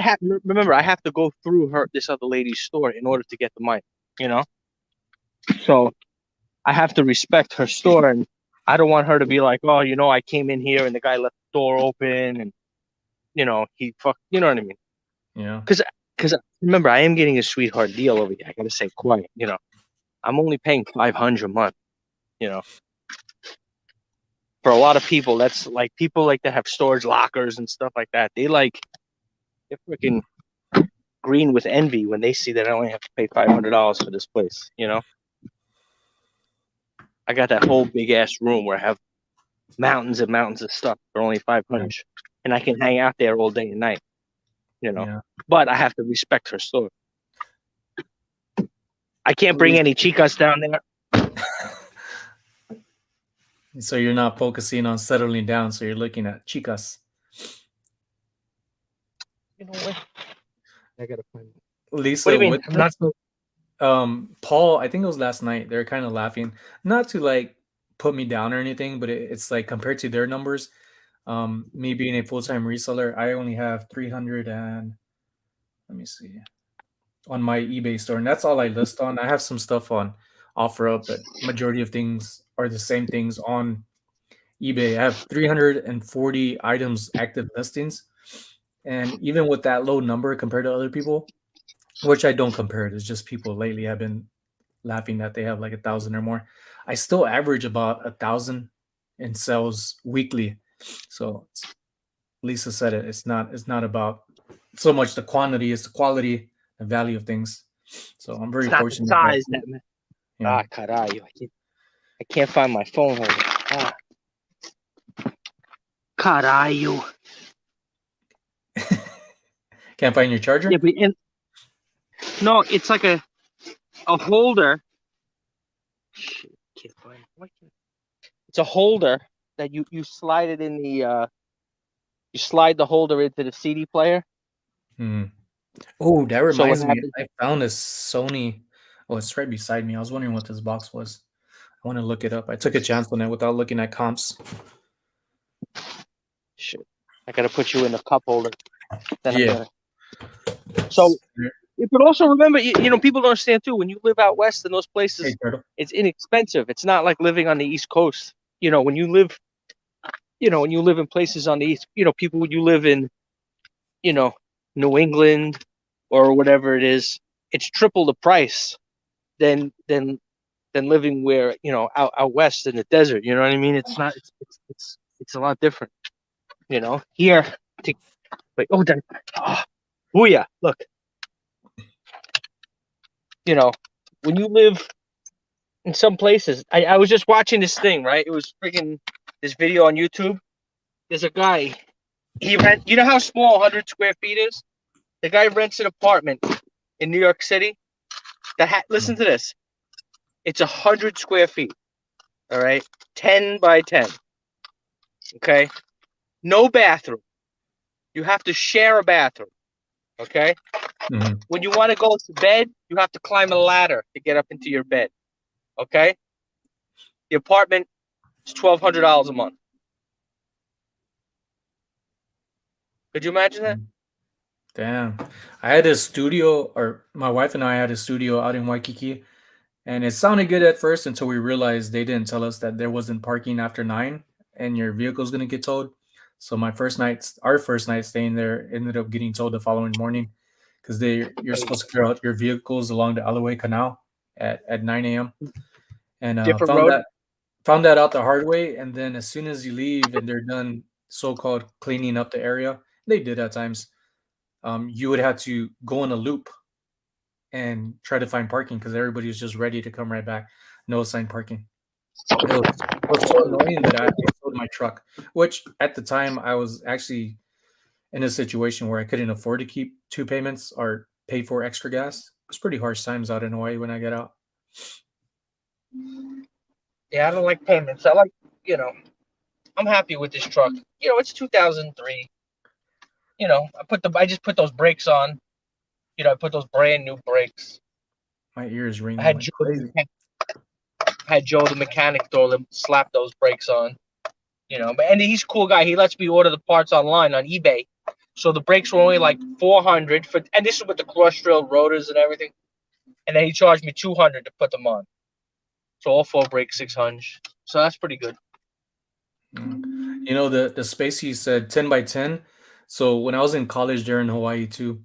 Speaker 3: have to go through this other lady's store in order to get the money. You know. So I have to respect her store, and I don't want her to be like, oh, I came in here and the guy left the door open and he fucked. You know what I mean?
Speaker 1: Yeah.
Speaker 3: Because remember, I am getting a sweetheart deal over here. I gotta say, quiet. I'm only paying $500 a month. For a lot of people, that's like people like to have storage lockers and stuff like that. They're freaking green with envy when they see that I only have to pay $500 for this place. I got that whole big ass room where I have mountains and mountains of stuff for only $500, and I can hang out there all day and night.
Speaker 1: Yeah.
Speaker 3: But I have to respect her store. I can't bring any chicas down there.
Speaker 1: So you're not focusing on settling down. So you're looking at chicas.
Speaker 3: You know what? I gotta find.
Speaker 1: Lisa,
Speaker 3: What do you mean?
Speaker 1: with
Speaker 3: I'm not so.
Speaker 1: Paul, I think it was last night. They're kind of laughing, not to like put me down or anything, but it's like compared to their numbers. Me being a full-time reseller, I only have 300 and let me see on my eBay store, and that's all I list on. I have some stuff on OfferUp, but majority of things are the same things on eBay. I have 340 items active listings, and even with that low number compared to other people, which I don't compare it, it's just people lately have been laughing that they have like 1,000 or more. I still average about 1,000 in sales weekly. So Lisa said it. It's not about so much the quantity, it's the quality, the value of things. So I'm very
Speaker 3: It's not the
Speaker 1: fortunate
Speaker 3: size
Speaker 1: that
Speaker 3: that.
Speaker 1: yeah.
Speaker 3: Caralho! I can't find my phone holder. Caralho!
Speaker 1: Can't find your charger?
Speaker 3: Yeah, but no, it's like a holder. Shit, can't find it. It's a holder that you slide it in the you slide the holder into the CD player.
Speaker 1: Hmm. Oh, that
Speaker 3: So what
Speaker 1: reminds me.
Speaker 3: happens?
Speaker 1: I found a Sony. Oh, it's right beside me. I was wondering what this box was. I want to look it up. I took a chance on it without looking at comps.
Speaker 3: Shit, I gotta put you in the cup holder. Then I'm
Speaker 1: Yeah.
Speaker 3: gonna. So, but also remember, people don't understand too. When you live out west in those
Speaker 1: Hey,
Speaker 3: places,
Speaker 1: Turtle.
Speaker 3: it's inexpensive. It's not like living on the East Coast. When you live, when you live in places on the East, people you live in, New England or whatever it is, it's triple the price than living where out west in the desert. You know what I mean? It's not. It's a lot different. Here. Wait. Oh, booyah! Look. When you live in some places, I was just watching this thing, right? It was freaking this video on YouTube. There's a guy. You know how small 100 square feet is? The guy rents an apartment in New York City. Listen to this. It's 100 square feet. All right, 10 by 10. Okay, no bathroom. You have to share a bathroom. Okay.
Speaker 1: Mhm.
Speaker 3: When you want to go to bed, you have to climb a ladder to get up into your bed. Okay. The apartment is $1,200 a month. Could you imagine that?
Speaker 1: Damn. I had a studio, or my wife and I had a studio out in Waikiki, and it sounded good at first until we realized they didn't tell us that there wasn't parking after 9 and your vehicle's going to get towed. So our first night staying there ended up getting towed the following morning because you're supposed to clear out your vehicles along the Alloway Canal at 9 a.m. And
Speaker 3: Different road.
Speaker 1: found that out the hard way. And then as soon as you leave and they're done so-called cleaning up the area, they did at times. You would have to go in a loop and try to find parking because everybody was just ready to come right back. No assigned parking. It was so annoying that I sold my truck, which at the time I was actually in a situation where I couldn't afford to keep two payments or pay for extra gas. It was pretty harsh times out in Hawaii when I get out.
Speaker 3: Yeah, I don't like payments. I like, I'm happy with this truck. It's 2003. I just put those brakes on. I put those brand new brakes.
Speaker 1: My ears
Speaker 3: I
Speaker 1: ringing
Speaker 3: had
Speaker 1: like
Speaker 3: Joe,
Speaker 1: crazy.
Speaker 3: the mechanic slap those brakes on. And he's a cool guy. He lets me order the parts online on eBay. So the brakes were only like 400 and this is with the cross trail rotors and everything. And then he charged me 200 to put them on. So all four brakes 600. So that's pretty good.
Speaker 1: Mm. The space you said 10 by 10. So when I was in college there in Hawaii too,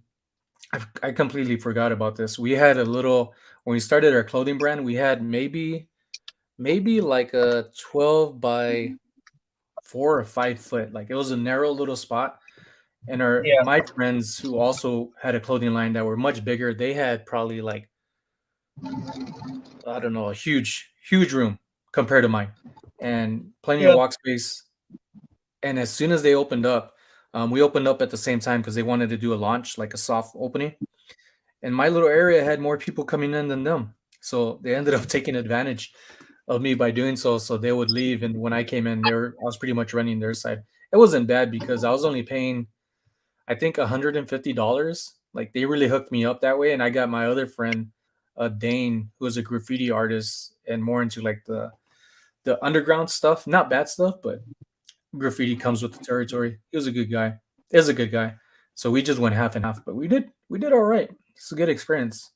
Speaker 1: I completely forgot about this. We had a little when we started our clothing brand, we had maybe like a 12 by 4 or 5 foot. Like it was a narrow little spot. And our
Speaker 3: Yeah,
Speaker 1: my friends who also had a clothing line that were much bigger, they had probably like I don't know, a huge room compared to mine, and plenty of
Speaker 3: yeah,
Speaker 1: walk space. And as soon as they opened up, we opened up at the same time because they wanted to do a launch, like a soft opening. And my little area had more people coming in than them, so they ended up taking advantage of me by doing so. So they would leave, and when I came in, I was pretty much running their side. It wasn't bad because I was only paying, I think, $150. Like they really hooked me up that way, and I got my other friend, Dane, who was a graffiti artist and more into like the underground stuff, not bad stuff, but graffiti comes with the territory. He was a good guy. Is a good guy. So we just went half and half, but we did all right. It's a good experience.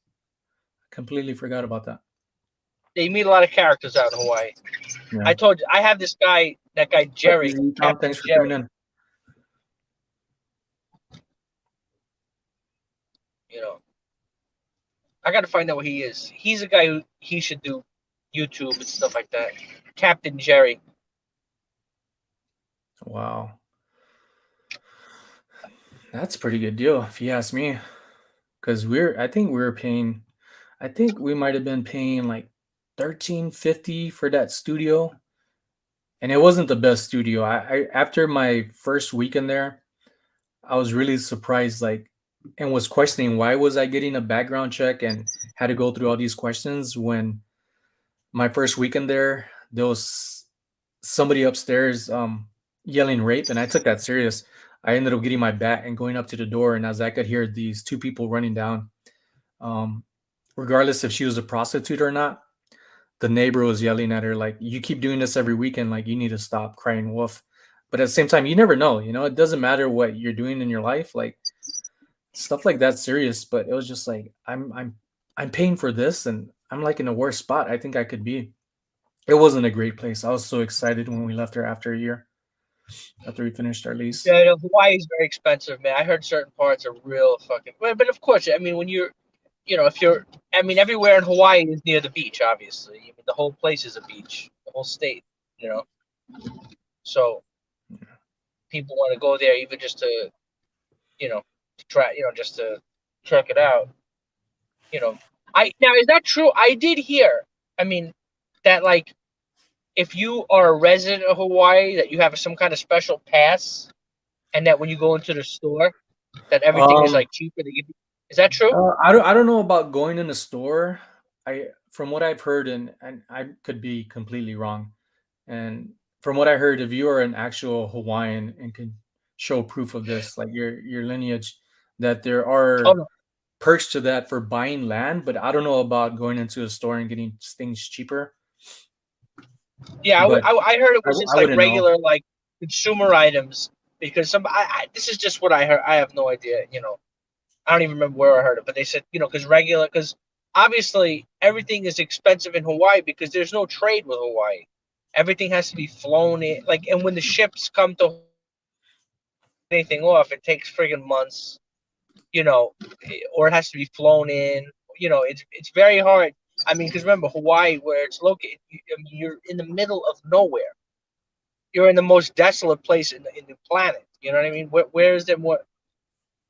Speaker 1: Completely forgot about that.
Speaker 3: they meet a lot of characters out in Hawaii.
Speaker 1: Yeah.
Speaker 3: I told you, I have this guy, that guy
Speaker 1: But
Speaker 3: Jerry,
Speaker 1: easy, Tom.
Speaker 3: Captain
Speaker 1: Thanks for coming
Speaker 3: Jerry.
Speaker 1: in.
Speaker 3: You know, I got to find out what he is. He's a guy who he should do YouTube and stuff like that. Captain Jerry.
Speaker 1: Wow. That's a pretty good deal if you ask me. Because I think we might have been paying like 1350 for that studio. And it wasn't the best studio. I after my first week in there, I was really surprised, like, and was questioning why was I getting a background check and had to go through all these questions when my first weekend there was somebody upstairs yelling rape, and I took that serious. I ended up getting my bat and going up to the door, and as I could hear these two people running down, um, regardless if she was a prostitute or not, the neighbor was yelling at her like, "You keep doing this every weekend, like you need to stop crying wolf." But at the same time, you never know. It doesn't matter what you're doing in your life, like stuff like that's serious. But it was just like I'm paying for this, and I'm like in the worst spot I think I could be. It wasn't a great place. I was so excited when we left there after a year, after we finished our lease.
Speaker 3: Yeah, Hawaii is very expensive, man. I heard certain parts are real fucking. But of course, I mean, when you're, if you're, I mean, everywhere in Hawaii is near the beach. Obviously, I mean, the whole place is a beach. The whole state, you know. So people want to go there even just to, try, just to check it out. I now is that true? I did hear. I mean, that like if you are a resident of Hawaii, that you have some kind of special pass, and that when you go into the store, that everything is
Speaker 1: Um,
Speaker 3: like cheaper. Is that true?
Speaker 1: I don't know about going in the store. From what I've heard, and I could be completely wrong. And from what I heard, if you are an actual Hawaiian and can show proof of this, like your lineage, that there
Speaker 3: Oh
Speaker 1: are
Speaker 3: no.
Speaker 1: perks to that for buying land. But I don't know about going into a store and getting things cheaper.
Speaker 3: Yeah,
Speaker 1: But
Speaker 3: I heard it was
Speaker 1: I
Speaker 3: just like
Speaker 1: wouldn't know.
Speaker 3: regular like consumer items because this is just what I heard. I have no idea. I don't even remember where I heard it, but they said because obviously everything is expensive in Hawaii because there's no trade with Hawaii. Everything has to be flown in, like, and when the ships come to anything off, it takes friggin' months, you know, or it has to be flown in. It's very hard. I mean, because remember Hawaii, where it's located, I mean, you're in the middle of nowhere. You're in the most desolate place in the planet. You know what I mean? Where is there more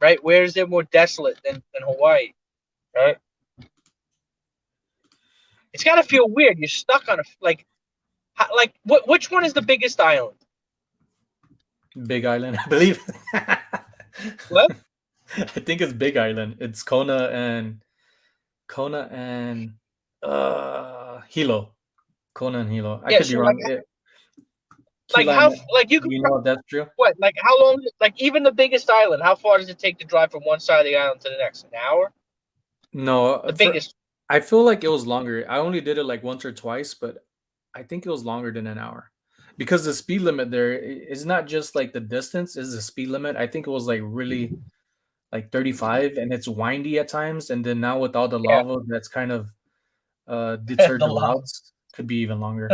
Speaker 3: right? Where is there more desolate than Hawaii? Right? It's gotta feel weird. You're stuck on which one is the biggest island?
Speaker 1: Big Island, I believe.
Speaker 3: What?
Speaker 1: I think it's Big Island. It's Kona and Hilo. Kona and Hilo. I
Speaker 3: Yeah.
Speaker 1: could be
Speaker 3: So
Speaker 1: wrong. Key
Speaker 3: how
Speaker 1: Lime.
Speaker 3: you
Speaker 1: Do
Speaker 3: could
Speaker 1: you know if that's true?
Speaker 3: what how long even the biggest island? How far does it take to drive from one side of the island to the next? An hour?
Speaker 1: No,
Speaker 3: The
Speaker 1: for
Speaker 3: biggest.
Speaker 1: I feel like it was longer. I only did it like once or twice, but I think it was longer than an hour. Because the speed limit there is not just like the distance, is the speed limit. I think it was like really like 35, and it's windy at times. And then now with all the
Speaker 3: Yeah.
Speaker 1: lava that's kind of deterred
Speaker 3: The
Speaker 1: the
Speaker 3: lava.
Speaker 1: routes, could be even longer.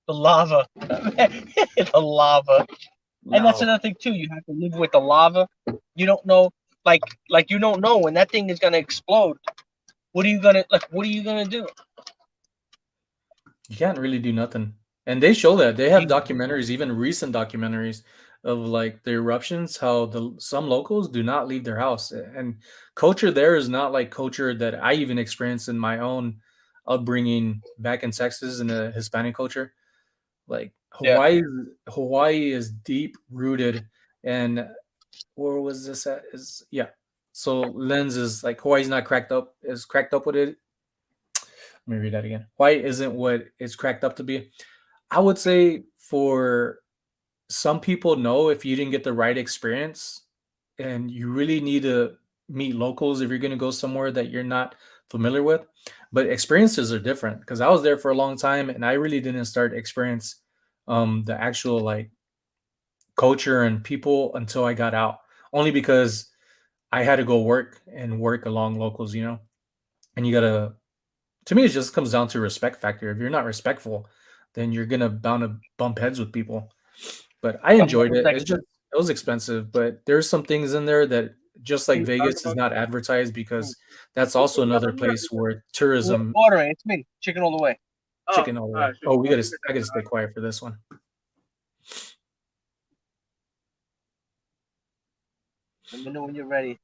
Speaker 3: The lava. The lava. And that's another thing too. You have to live with the lava. You don't know, like you don't know when that thing is gonna explode. What are you gonna do?
Speaker 1: You can't really do nothing. And they show that. They have documentaries, even recent documentaries of like the eruptions, how some locals do not leave their house. And culture there is not like culture that I even experienced in my own upbringing back in Texas in the Hispanic culture. Like
Speaker 3: Yeah.
Speaker 1: Hawaii is deep rooted, and where was this at? Is yeah. So lens is like Hawaii's not cracked up, is cracked up with it. Let me read that again. Hawaii isn't what it's cracked up to be. I would say for some people, no, if you didn't get the right experience, and you really need to meet locals if you're going to go somewhere that you're not familiar with. But experiences are different because I was there for a long time and I really didn't start experience the actual like culture and people until I got out. Only because I had to go work and work along locals, and you gotta. To me, it just comes down to respect factor. If you're not respectful, then you're gonna bound to bump heads with people. But I enjoyed it.
Speaker 3: Like,
Speaker 1: It was expensive, but there's some things in there that just like Vegas is not advertised because that's also another place where tourism
Speaker 3: ordering. It's me. Chicken all the way.
Speaker 1: chicken all the way. Oh, I gotta stay quiet for this one.
Speaker 3: Let me know when you're ready.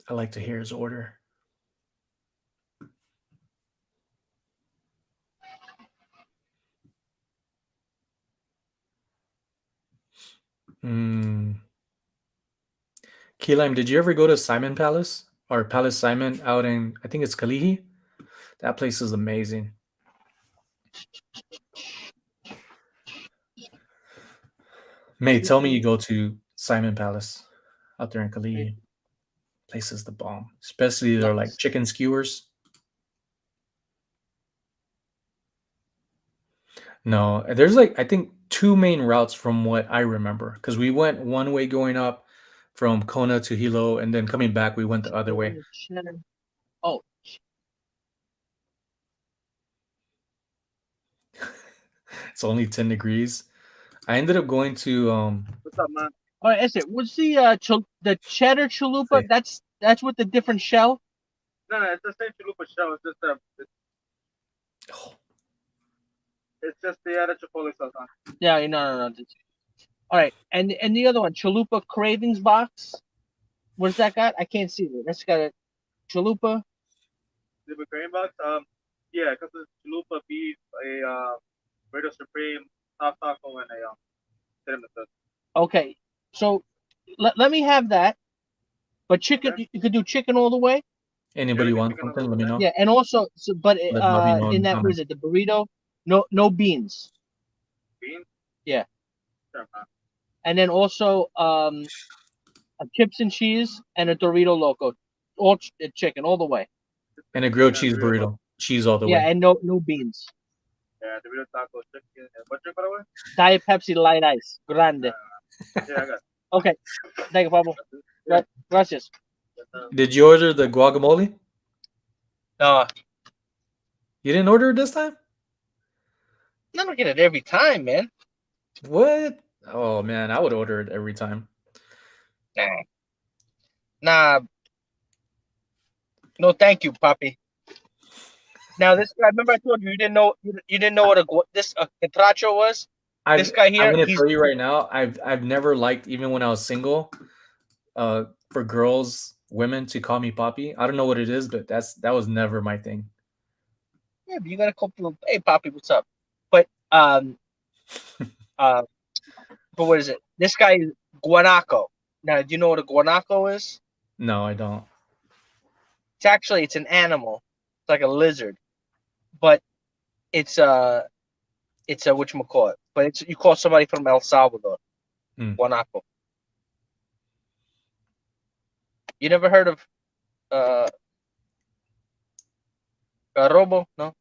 Speaker 1: I like to hear his order. Key Lime, did you ever go to Simon Palace or Palace Simon out in, I think it's Kalihi? That place is amazing. May, tell me you go to Simon Palace out there in Kalihi. Place is the bomb, especially their like chicken skewers. No, there's like I think two main routes from what I remember because we went one way going up from Kona to Hilo, and then coming back we went the other way.
Speaker 3: Oh,
Speaker 1: it's only 10 degrees. I ended up going to
Speaker 3: what's up, man? All right, is it? What's the cheddar chalupa? That's with the different shell.
Speaker 4: No, it's the same chalupa shell. It's just it's just the added chipotle sauce on.
Speaker 3: Yeah, no. All right, and the other one, chalupa cravings box. What's that got? I can't see it. That's got a chalupa.
Speaker 4: The craving box. Yeah, because it's chalupa beef, a burrito supreme, top taco, and a tiramisu.
Speaker 3: Okay, so let me have that. But chicken, you could do chicken all the way.
Speaker 1: Anybody want something? Let me know.
Speaker 3: Yeah, and also, in that, what is it? The burrito, no beans.
Speaker 4: Beans?
Speaker 3: Yeah.
Speaker 4: Sure, man.
Speaker 3: And then also a chips and cheese and a Dorito Loco, all chicken all the way.
Speaker 1: And a grilled cheese burrito, cheese all the way.
Speaker 3: Yeah, and no beans.
Speaker 4: Yeah, Dorito taco, chicken, and what drink by the way?
Speaker 3: Diet Pepsi Light Ice, grande.
Speaker 4: Yeah, I got it.
Speaker 3: Okay, thank you, Pablo. Gracias.
Speaker 1: Did you order the guacamole?
Speaker 3: No.
Speaker 1: You didn't order it this time?
Speaker 3: I don't get it every time, man.
Speaker 1: What? Oh man, I would order it every time.
Speaker 3: Nah. No, thank you, Papi. Now this guy, remember I told you didn't know what a catracho was. This guy here,
Speaker 1: I'm gonna tell you right now, I've never liked, even when I was single, for women to call me Papi. I don't know what it is, but that was never my thing.
Speaker 3: Yeah, but you gotta call people, hey Papi, what's up? But but what is it? This guy is guanaco. Now, do you know what a guanaco is?
Speaker 1: No, I don't.
Speaker 3: It's an animal. It's like a lizard, but it's a whatchamacallit. But you call somebody from El Salvador, guanaco. You never heard of garrobo? No.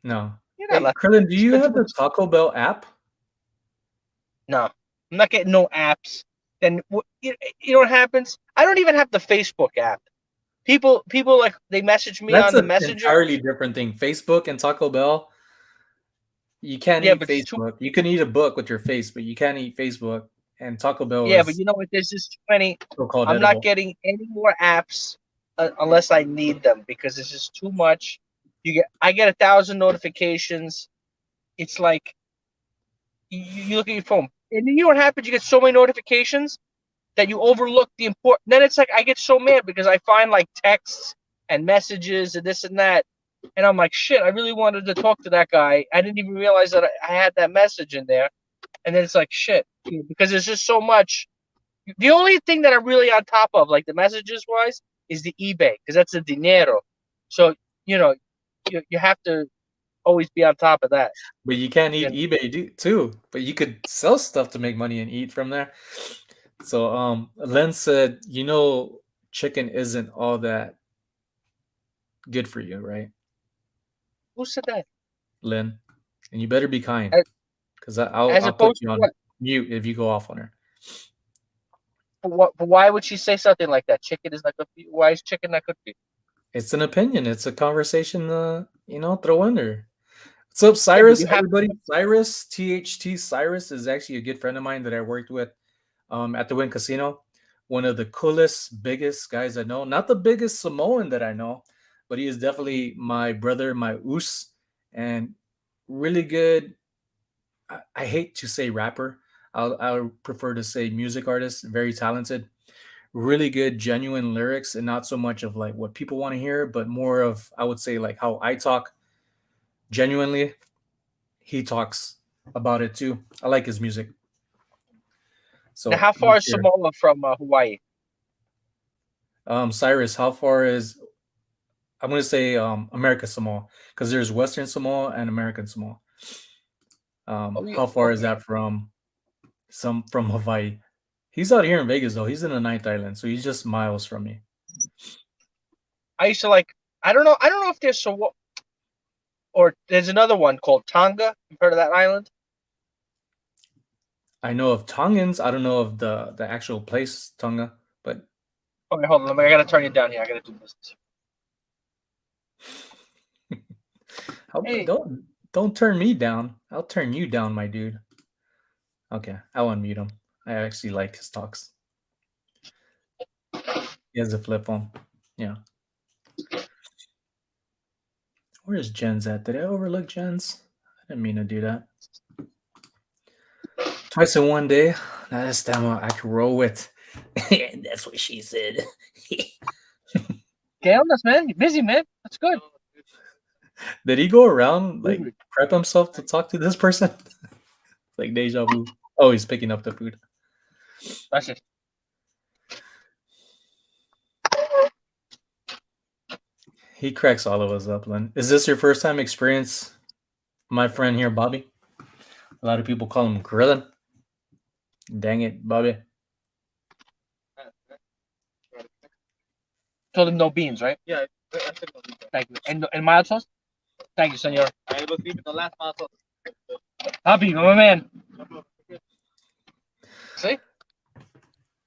Speaker 1: No. Hey, Krillin, do you have the Taco Bell app?
Speaker 3: No, I'm not getting no apps. Then you know what happens? I don't even have the Facebook app. People like they message me on the Messenger.
Speaker 1: That's an entirely different thing. Facebook and Taco Bell. You can't
Speaker 3: Yeah,
Speaker 1: eat
Speaker 3: but it's too.
Speaker 1: Facebook. You can eat a book with your face, but you can't eat Facebook. And Taco Bell
Speaker 3: Yeah, but
Speaker 1: is
Speaker 3: you know what? There's just too many.
Speaker 1: so-called
Speaker 3: I'm not
Speaker 1: edible.
Speaker 3: getting any more apps unless I need them because it's just too much. I get 1,000 notifications. It's like you look at your phone, and you know what happens? You get so many notifications that you overlook the important. Then it's like I get so mad because I find like texts and messages and this and that, and I'm like, shit, I really wanted to talk to that guy. I didn't even realize that I had that message in there, and then it's like shit because there's just so much. The only thing that I'm really on top of, like the messages wise, is the eBay because that's the dinero. So you know, you have to always be on top of that.
Speaker 1: But you can't eat
Speaker 3: You know,
Speaker 1: eBay too. But you could sell stuff to make money and eat from there. So Len said, chicken isn't all that good for you, right?
Speaker 3: who said that?
Speaker 1: Len. And you better be kind.
Speaker 3: As,
Speaker 1: Because I'll
Speaker 3: as
Speaker 1: I'll put
Speaker 3: opposed
Speaker 1: you
Speaker 3: to
Speaker 1: on
Speaker 3: what?
Speaker 1: mute if you go off on her.
Speaker 3: Why would she say something like that? Chicken is not good for you. Why is chicken not good for you?
Speaker 1: It's an opinion. It's a conversation throw in there. What's up,
Speaker 3: Yeah, but
Speaker 1: Cyrus?
Speaker 3: you have
Speaker 1: Everybody, Cyrus, THT Cyrus is actually a good friend of mine that I worked with at the Wynn Casino. One of the coolest, biggest guys I know. Not the biggest Samoan that I know, but he is definitely my brother, my oos, and really good. I hate to say rapper. I prefer to say music artist. Very talented, really good, genuine lyrics, and not so much of like what people want to hear, but more of I would say like how I talk genuinely. He talks about it too. I like his music.
Speaker 3: now.
Speaker 1: So
Speaker 3: How
Speaker 1: not
Speaker 3: far is
Speaker 1: sure.
Speaker 3: Samoa from Hawaii?
Speaker 1: Cyrus, how far is I'm gonna say America Samoa because there's Western Samoa and American Samoa.
Speaker 3: Oh, yeah.
Speaker 1: How far is
Speaker 3: Okay.
Speaker 1: that from Hawaii? He's out here in Vegas though. He's in the ninth island, so he's just miles from me.
Speaker 3: I used to like. I don't know. I don't know if there's Samoa or there's another one called Tonga. You've heard of that island?
Speaker 1: I know of Tongans. I don't know of the actual place Tonga, but
Speaker 3: Okay, hold on. I gotta turn you down here. I gotta do business. Hey,
Speaker 1: don't turn me down. I'll turn you down, my dude. Okay, I'll unmute him. I actually like his talks. He has a flip phone. Yeah. Where's Jens at? Did I overlook Jens? I didn't mean to do that. Twice in one day. That's demo I can roll with. That's what she said.
Speaker 3: Gail, that's man. You're busy, man. That's good.
Speaker 1: Did he go around like prep himself to talk to this person? Like deja vu. Oh, he's picking up the food.
Speaker 3: That's it.
Speaker 1: He cracks all of us up, Lynn. Is this your first time experience my friend here, Bobby? A lot of people call him Grilling. Dang it, Bobby.
Speaker 3: Told him no beans, right?
Speaker 4: Yeah, I said no.
Speaker 3: Thank you. And mild sauce? Thank you, senor.
Speaker 4: I was leaving the last month.
Speaker 3: Happy, my man. See?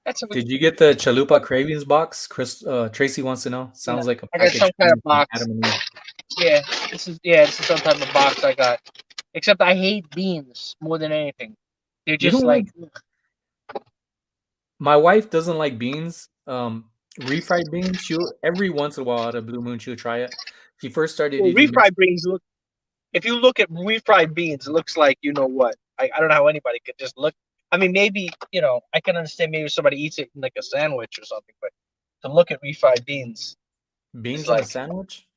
Speaker 3: That's a
Speaker 1: Did you get the Chalupa Cravings box? Tracy wants to know. Sounds like a
Speaker 3: I got
Speaker 1: package
Speaker 3: some kind of
Speaker 1: from
Speaker 3: box.
Speaker 1: Adam and Eve.
Speaker 3: Yeah, this is some type of box I got. Except I hate beans more than anything. They're
Speaker 1: You
Speaker 3: just
Speaker 1: don't
Speaker 3: like
Speaker 1: My wife doesn't like beans. Refried beans. She'll every once in a while out of blue moon she'll try it. She first started eating mixed.
Speaker 3: refried beans look. If you look at refried beans, it looks like you know what. I don't know how anybody could just look. I mean, maybe I can understand maybe somebody eats it in like a sandwich or something, but to look at refried beans is
Speaker 1: Beans in a
Speaker 3: like
Speaker 1: sandwich.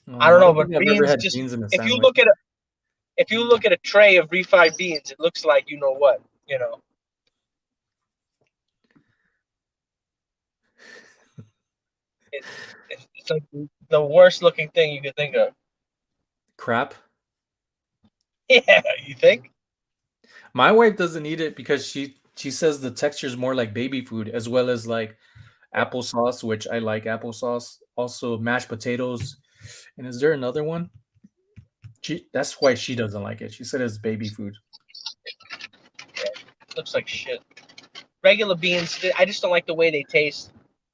Speaker 3: I don't
Speaker 1: I
Speaker 3: know,
Speaker 1: don't
Speaker 3: but
Speaker 1: think I've ever
Speaker 3: beans
Speaker 1: had
Speaker 3: just
Speaker 1: beans in a
Speaker 3: if you
Speaker 1: sandwich.
Speaker 3: look at a tray of refried beans, it looks like you know what. It's like the worst looking thing you could think of.
Speaker 1: Crap.
Speaker 3: Yeah, you think?
Speaker 1: My wife doesn't eat it because she says the texture is more like baby food, as well as like applesauce, which I like applesauce. Also mashed potatoes. And is there another one? That's why she doesn't like it. She said it's baby food.
Speaker 3: Looks like shit. Regular beans, I just don't like the way they taste.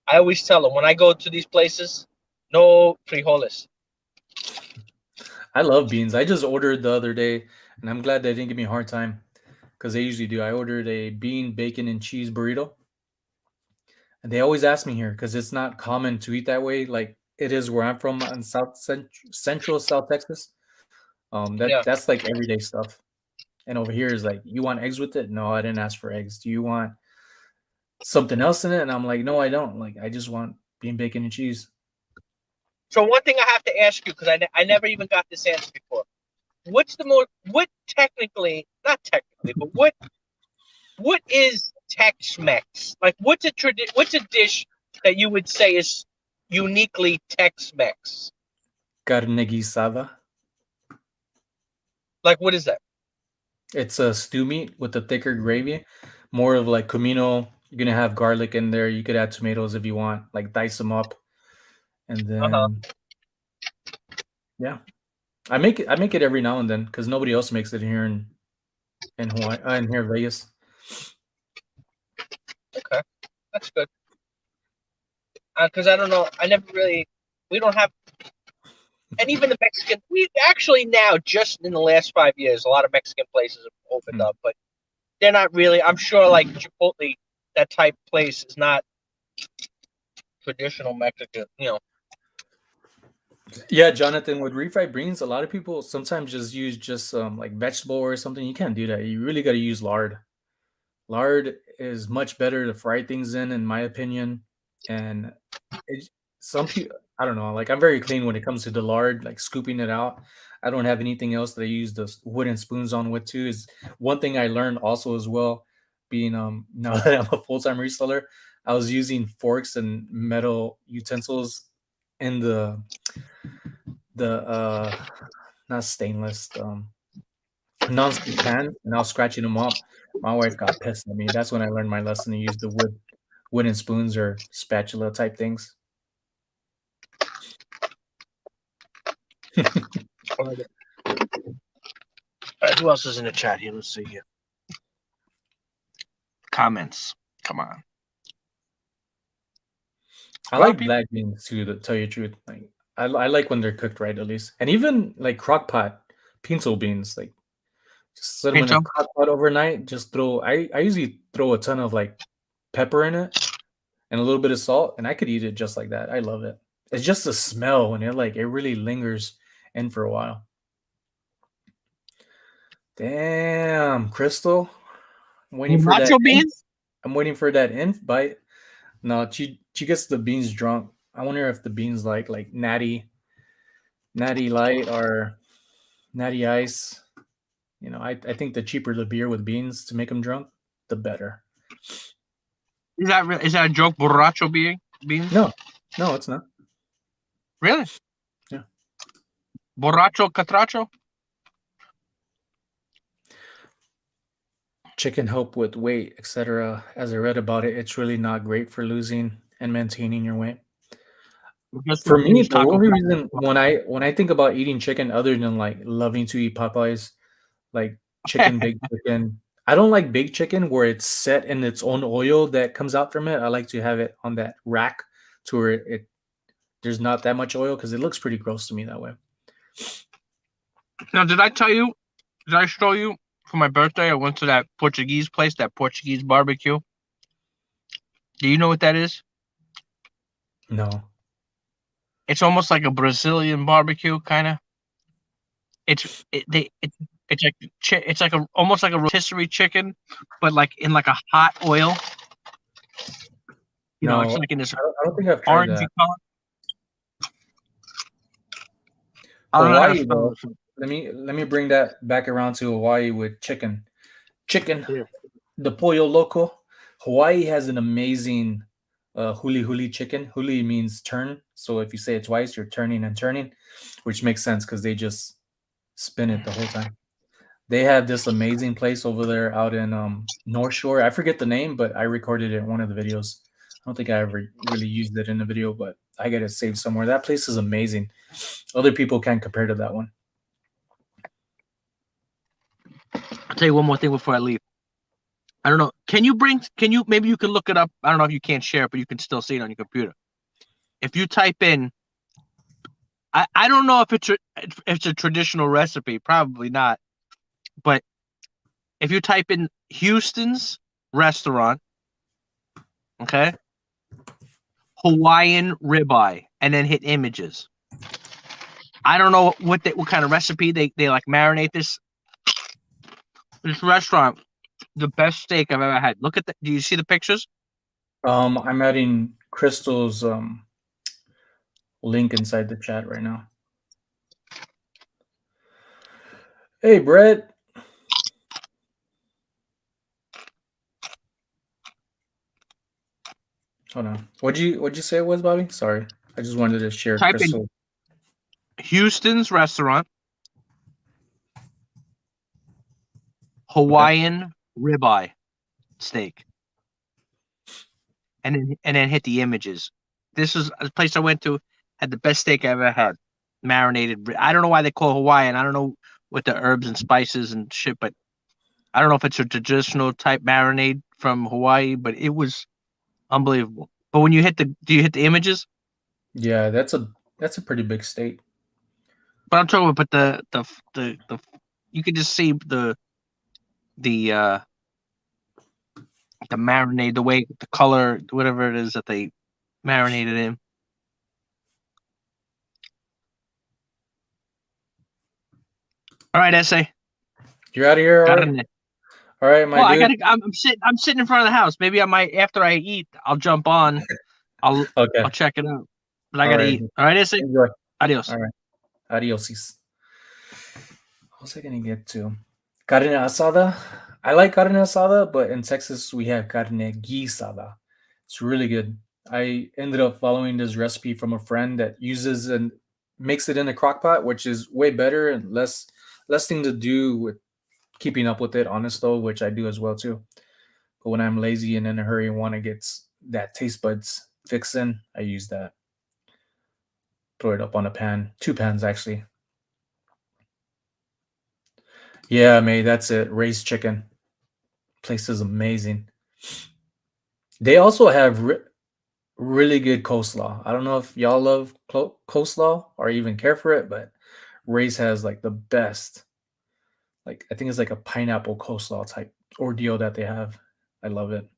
Speaker 3: I always tell them when I go to these places, no frijoles.
Speaker 1: I love beans. I just ordered the other day, and I'm glad they didn't give me a hard time because they usually do. I ordered a bean, bacon, and cheese burrito, and they always ask me here because it's not common to eat that way, like it is where I'm from in Central South Texas.
Speaker 3: Yeah.
Speaker 1: That's like everyday stuff. And over here is like, you want eggs with it? No, I didn't ask for eggs. Do you want something else in it? And I'm like, no, I don't. Like, I just want bean, bacon, and cheese.
Speaker 3: So one thing I have to ask you, because I never even got this answer before. What technically, not technically, but what is Tex-Mex? Like, what's a dish that you would say is uniquely Tex-Mex?
Speaker 1: Carne guisada.
Speaker 3: Like, what is that?
Speaker 1: It's a stew meat with a thicker gravy, more of like comino. You're gonna have garlic in there. You could add tomatoes if you want, like dice them up, and then yeah, I make it every now and then because nobody else makes it here in Hawaii, in here in Vegas.
Speaker 3: Okay, that's good. Because I don't know, we don't have, and even the Mexican, we actually now, just in the last 5 years, a lot of Mexican places have opened up, but they're not really, I'm sure like Chipotle, that type place is not traditional Mexican,
Speaker 1: Yeah, Jonathan, with refried beans, a lot of people sometimes just use just like vegetable or something. You can't do that. You really got to use lard. Lard is much better to fry things in my opinion. And it, some people, I don't know, like I'm very clean when it comes to the lard, like scooping it out. I don't have anything else that I use the wooden spoons on with too. Is one thing I learned also as well, being now that I'm a full time reseller, I was using forks and metal utensils in the not stainless non-stick pan, and I was scratching them up. My wife got pissed at me. That's when I learned my lesson to use the wooden spoons or spatula type things.
Speaker 3: All right, who else is in the chat here? Let's see here. Comments. Come on.
Speaker 1: I like black beans too, to tell you the truth. Like I like when they're cooked right at least, and even like crock pot pinto beans. Like just set them in a crock pot overnight. Just throw. I usually throw a ton of like pepper in it and a little bit of salt, and I could eat it just like that. I love it. It's just the smell, and it really lingers in for a while. Damn, Crystal. I'm waiting for that.
Speaker 3: Beans?
Speaker 1: I'm waiting for that invite. No, she gets the beans drunk. I wonder if the beans like natty light or natty ice. You know, I think the cheaper the beer with beans to make them drunk, the better.
Speaker 3: Is that a joke? Borracho beans?
Speaker 1: No, it's not.
Speaker 3: Really?
Speaker 1: Yeah.
Speaker 3: Borracho catracho?
Speaker 1: Chicken help with weight, etc. As I read about it, it's really not great for losing and maintaining your weight. For me, the only reason when I think about eating chicken, other than like loving to eat Popeyes, like chicken, baked chicken, I don't like baked chicken where it's set in its own oil that comes out from it. I like to have it on that rack to where there's not that much oil because it looks pretty gross to me that way.
Speaker 3: Now, did I show you for my birthday? I went to that Portuguese place, that Portuguese barbecue. Do you know what that is?
Speaker 1: No.
Speaker 3: It's almost like a Brazilian barbecue, kind of. It's almost like a rotisserie chicken, but like in like a hot oil. You know, it's like in this
Speaker 1: I don't think I've tried
Speaker 3: orangey
Speaker 1: that.
Speaker 3: color.
Speaker 1: Hawaii, though. Let me bring that back around to Hawaii with chicken.
Speaker 3: Yeah.
Speaker 1: The pollo loco. Hawaii has an amazing huli huli chicken. Huli means turn. So if you say it twice, you're turning and turning, which makes sense because they just spin it the whole time. They have this amazing place over there out in North Shore. I forget the name, but I recorded it in one of the videos. I don't think I ever really used it in the video, but I got it saved somewhere. That place is amazing. Other people can't compare to that one.
Speaker 3: I'll tell you one more thing before I leave. I don't know. Maybe you can look it up. I don't know if you can't share it, but you can still see it on your computer. If you type in I don't know if it's a traditional recipe. Probably not. But if you type in Houston's restaurant, okay, Hawaiian ribeye, and then hit images. I don't know what kind of recipe they like marinate this restaurant. The best steak I've ever had. Look at do you see the pictures?
Speaker 1: I'm adding Crystal's link inside the chat right now. Hey, Brett. Hold on. What'd you say it was, Bobby? Sorry, I just wanted to share
Speaker 3: Type
Speaker 1: Crystal.
Speaker 3: in Houston's restaurant, Hawaiian ribeye steak, and then hit the images. This is a place I went to, had the best steak I ever had, marinated. I don't know why they call it Hawaiian. I don't know what the herbs and spices and shit, but I don't know if it's a traditional type marinade from Hawaii, but it was unbelievable. But when you do you hit the images?
Speaker 1: Yeah, that's a pretty big state.
Speaker 3: But I'm talking about the you can just see the marinade, the way, the color, whatever it is that they marinated in. All right, essay.
Speaker 1: You're out of here. All
Speaker 3: Got
Speaker 1: right,
Speaker 3: it.
Speaker 1: all right, my
Speaker 3: Well,
Speaker 1: dude.
Speaker 3: I'm sitting in front of the house. Maybe I might, after I eat, I'll jump on. I'll
Speaker 1: Okay.
Speaker 3: check it out. But I
Speaker 1: All
Speaker 3: gotta
Speaker 1: right.
Speaker 3: eat. All right, essay.
Speaker 1: Enjoy.
Speaker 3: Adios.
Speaker 1: All right. Adioses. What was I gonna get to? Carne asada. I like carne asada, but in Texas we have carne guisada. It's really good. I ended up following this recipe from a friend that uses and makes it in a crock pot, which is way better and less thing to do with keeping up with it on a stove, which I do as well too. But when I'm lazy and in a hurry and want to get that taste buds fixing, I use that. Throw it up on a pan, 2 pans actually. Yeah, mate, that's it. Raised chicken. Place is amazing. They also have really good coleslaw. I don't know if y'all love coleslaw or even care for it, but Ray's has like the best. Like I think it's like a pineapple coleslaw type ordeal that they have. I love it.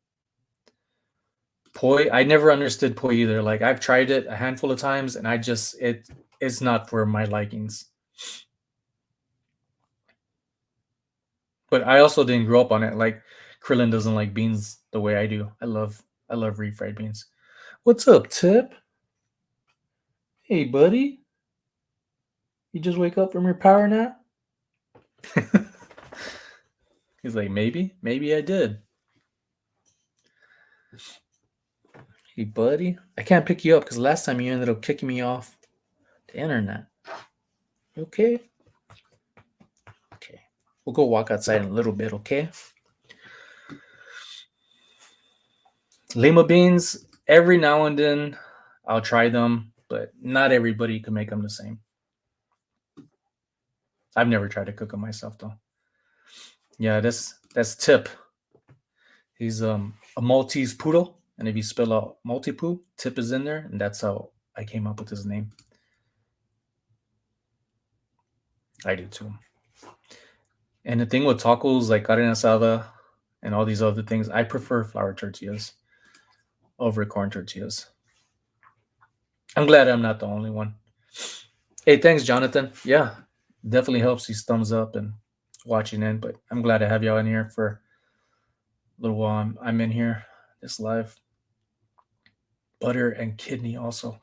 Speaker 1: Poi, I never understood poi either. Like I've tried it a handful of times, and it's not for my likings. But I also didn't grow up on it. Like Krillin doesn't like beans the way I do. I love refried beans. What's up, Tip? Hey, buddy. You just wake up from your power nap? He's like, maybe I did. Hey, buddy. I can't pick you up because last time you ended up kicking me off the internet. Okay? Okay. We'll go walk outside in a little bit, okay? Lima beans, every now and then I'll try them, but not everybody can make them the same. I've never tried to cook them myself though. Yeah, that's Tip. He's a Maltese poodle, and if you spell out multi-poo, Tip is in there, and that's how I came up with his name. I do too. And the thing with tacos like carne asada and all these other things, I prefer flour tortillas over corn tortillas. I'm glad I'm not the only one. Hey, thanks, Jonathan. Yeah, definitely helps these thumbs up and watching in, but I'm glad to have y'all in here for a little while. I'm in here, this live. Butter and kidney also.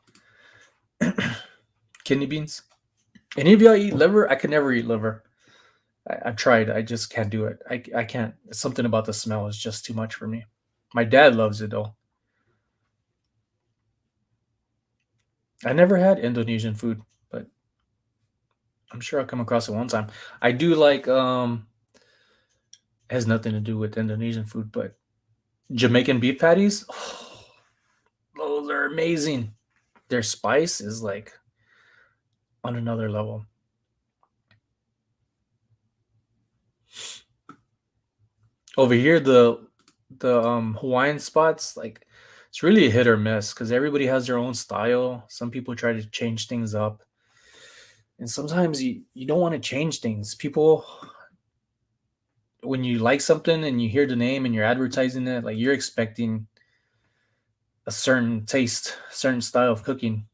Speaker 1: Kidney beans. Any of y'all eat liver? I could never eat liver. I've tried. I just can't do it. I can't. Something about the smell is just too much for me. My dad loves it though. I never had Indonesian food, but I'm sure I'll come across it one time. I do like it has nothing to do with Indonesian food, but Jamaican beef patties, oh, those are amazing. Their spice is like on another level. Over here, the Hawaiian spots, like it's really a hit or miss because everybody has their own style. Some people try to change things up. And sometimes you don't want to change things. People, when you like something and you hear the name and you're advertising it, like you're expecting a certain taste, certain style of cooking.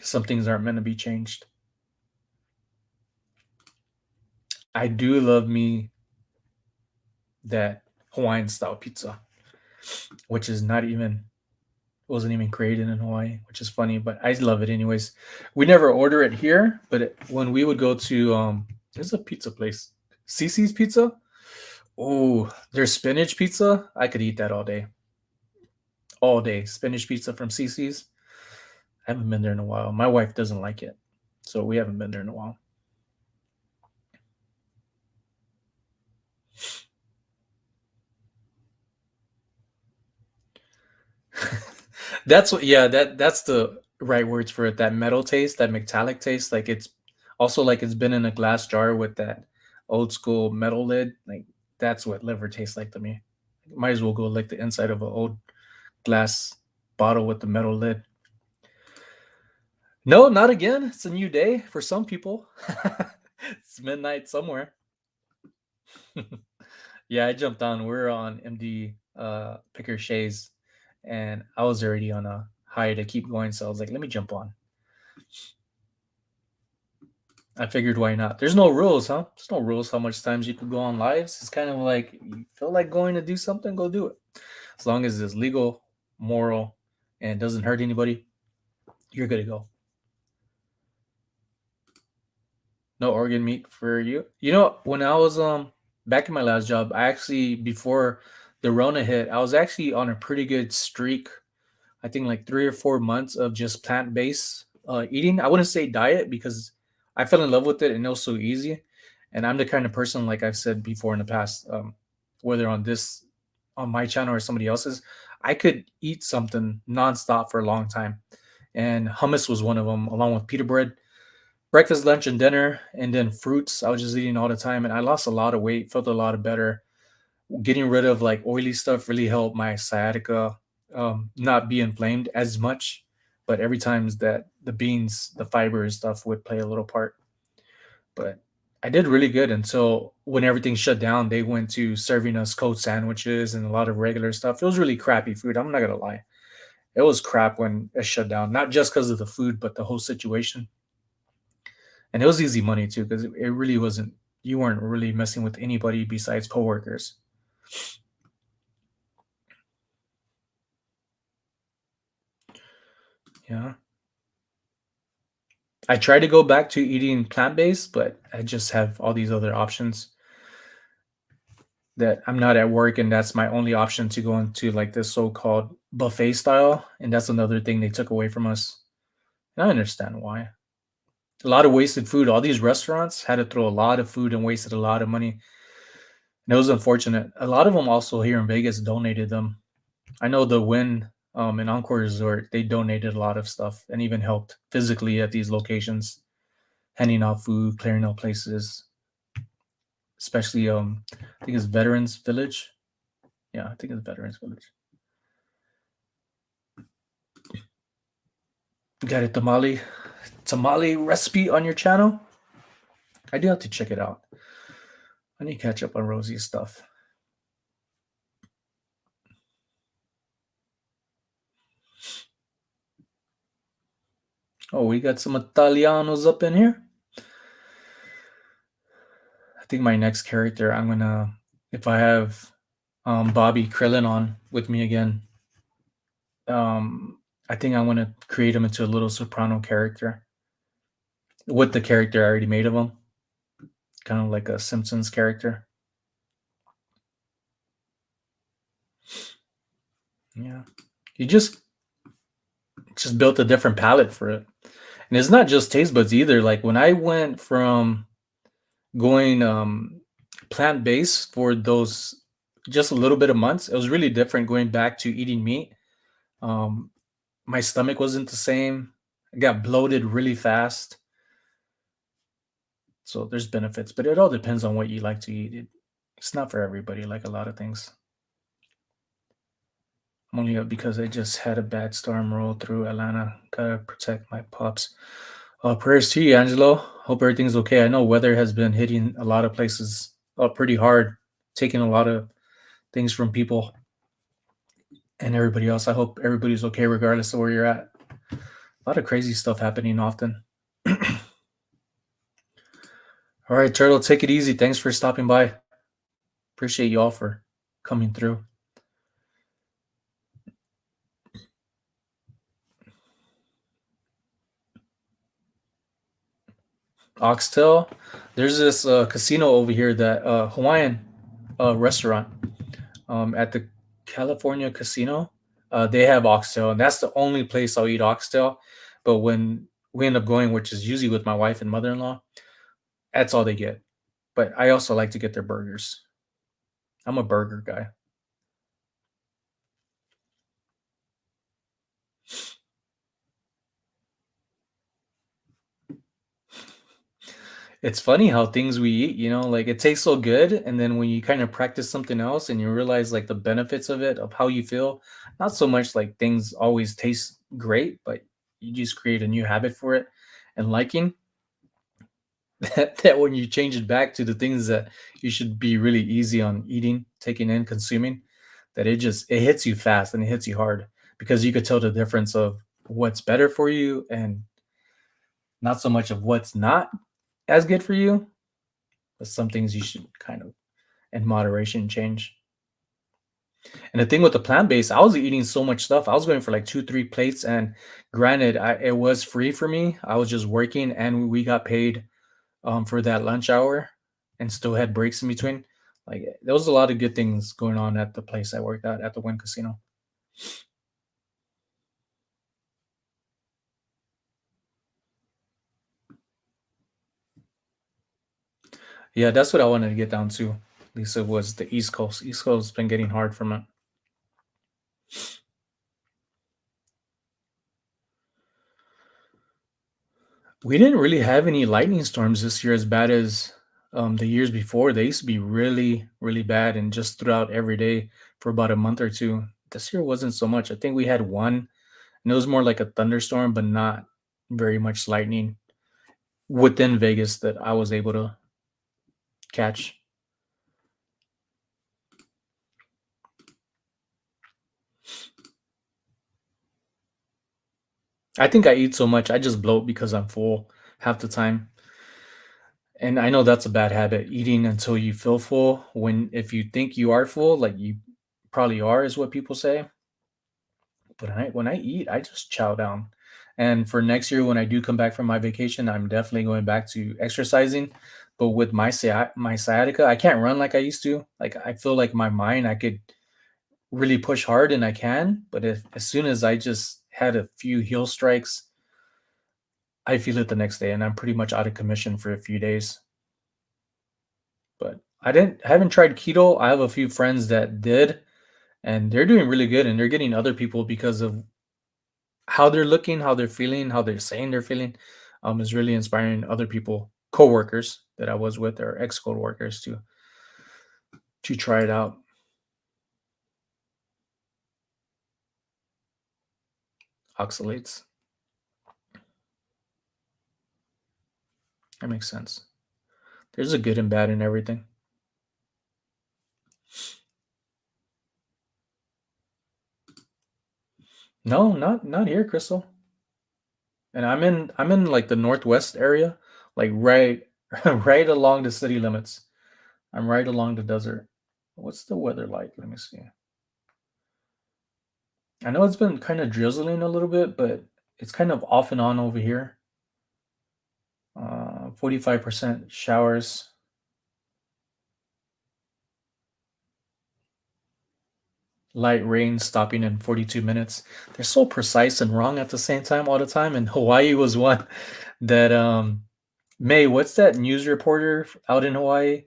Speaker 1: Some things aren't meant to be changed. I do love me that Hawaiian style pizza, which is not even wasn't even created in Hawaii, which is funny, but I love it anyways. We never order it here, but when we would go to there's a pizza place, Cece's Pizza. Oh, their spinach pizza. I could eat that all day. All day. Spinach pizza from Cece's. I haven't been there in a while. My wife doesn't like it. So we haven't been there in a while. That's what yeah, that's the right words for it. That metal taste, that metallic taste. Like it's also like it's been in a glass jar with that old school metal lid. Like that's what liver tastes like to me. Might as well go like the inside of an old glass bottle with the metal lid. No, not again. It's a new day for some people. It's midnight somewhere. Yeah, I jumped on. We're on MD Picker Shays, and I was already on a high to keep going, so I was like, let me jump on. I figured why not? There's no rules, huh? There's no rules how much times you can go on lives. It's kind of like you feel like going to do something, go do it. As long as it's legal, moral, and doesn't hurt anybody, you're good to go. No organ meat for you. You know, when I was back in my last job, I actually before the Rona hit, I was actually on a pretty good streak. I think like 3 or 4 months of just plant based eating. I wouldn't say diet because I fell in love with it and it was so easy. And I'm the kind of person, like I've said before in the past, whether on my channel or somebody else's, I could eat something nonstop for a long time. And hummus was one of them, along with pita bread, breakfast, lunch, and dinner, and then fruits. I was just eating all the time, and I lost a lot of weight, felt a lot better. Getting rid of like oily stuff really helped my sciatica not be inflamed as much. But every time that the beans, the fiber and stuff would play a little part. But I did really good until when everything shut down, they went to serving us cold sandwiches and a lot of regular stuff. It was really crappy food. I'm not gonna lie. It was crap when it shut down, not just because of the food, but the whole situation. And it was easy money too, because it really wasn't. You weren't really messing with anybody besides coworkers. Yeah. I try to go back to eating plant based, but I just have all these other options that I'm not at work, and that's my only option to go into like this so called buffet style. And that's another thing they took away from us. And I understand why. A lot of wasted food. All these restaurants had to throw a lot of food and wasted a lot of money. And it was unfortunate. A lot of them also here in Vegas donated them. I know the Win and Encore Resort, they donated a lot of stuff and even helped physically at these locations, handing out food, clearing out places, especially I think it's Veterans Village. Yeah, I think it's Veterans Village. Got a tamale recipe on your channel? I do have to check it out. I need to catch up on Rosie's stuff. Oh, we got some Italianos up in here. I think my next character, I'm gonna, if I have Bobby Krillin on with me again, I think I want to create him into a little soprano character with the character I already made of him, kind of like a Simpsons character. Yeah, you just built a different palette for it, and it's not just taste buds either. Like when I went from going plant based for those just a little bit of months, it was really different going back to eating meat. Um, my stomach wasn't the same. I got bloated really fast. So there's benefits, but it all depends on what you like to eat. It's not for everybody, like a lot of things. I'm only up because I just had a bad storm roll through Atlanta. Gotta protect my pups. Prayers to you, Angelo. Hope everything's okay. I know weather has been hitting a lot of places pretty hard, taking a lot of things from people and everybody else. I hope everybody's okay regardless of where you're at. A lot of crazy stuff happening often. All right, Turtle, take it easy. Thanks for stopping by. Appreciate you all for coming through. Oxtail, there's this casino over here, that Hawaiian restaurant at the California Casino. They have oxtail, and that's the only place I'll eat oxtail. But when we end up going, which is usually with my wife and mother-in-law, that's all they get. But I also like to get their burgers. I'm a burger guy. It's funny how things we eat, like it tastes so good, and then when you kind of practice something else and you realize like the benefits of it, of how you feel, not so much like things always taste great, but you just create a new habit for it and liking that when you change it back to the things that you should be really easy on eating, taking in, consuming, that it hits you fast and it hits you hard because you could tell the difference of what's better for you and not so much of what's not as good for you, but some things you should kind of in moderation change. And the thing with the plant based, I was eating so much stuff. I was going for like 2, 3 plates, and granted, it was free for me. I was just working, and we got paid for that lunch hour, and still had breaks in between. Like there was a lot of good things going on at the place I worked at the Wynn Casino. Yeah, that's what I wanted to get down to. Lisa, was the East Coast. East Coast has been getting hard from it. We didn't really have any lightning storms this year as bad as the years before. They used to be really, really bad and just throughout every day for about a month or two. This year wasn't so much. I think we had one, and it was more like a thunderstorm, but not very much lightning within Vegas that I was able to catch. I think I eat so much, I just bloat because I'm full half the time. And I know that's a bad habit, eating until you feel full. When if you think you are full, like you probably are, is what people say. But when I eat, I just chow down. And for next year, when I do come back from my vacation, I'm definitely going back to exercising. But with my sciatica, I can't run like I used to. Like I feel like my mind, I could really push hard, and I can. But as soon as I just had a few heel strikes, I feel it the next day, and I'm pretty much out of commission for a few days. But I haven't tried keto. I have a few friends that did, and they're doing really good, and they're getting other people because of how they're looking, how they're feeling, how they're saying they're feeling, is really inspiring other people, coworkers that I was with, or ex coworkers, to try it out. Oxalates. That makes sense. There's a good and bad in everything. No, not here, Crystal. And I'm in like the northwest area, like right right along the city limits. I'm right along the desert. What's the weather like? Let me see. I know it's been kind of drizzling a little bit, but it's kind of off and on over here. 45% showers. Light rain stopping in 42 minutes. They're so precise and wrong at the same time all the time. And Hawaii was one that May, what's that news reporter out in Hawaii?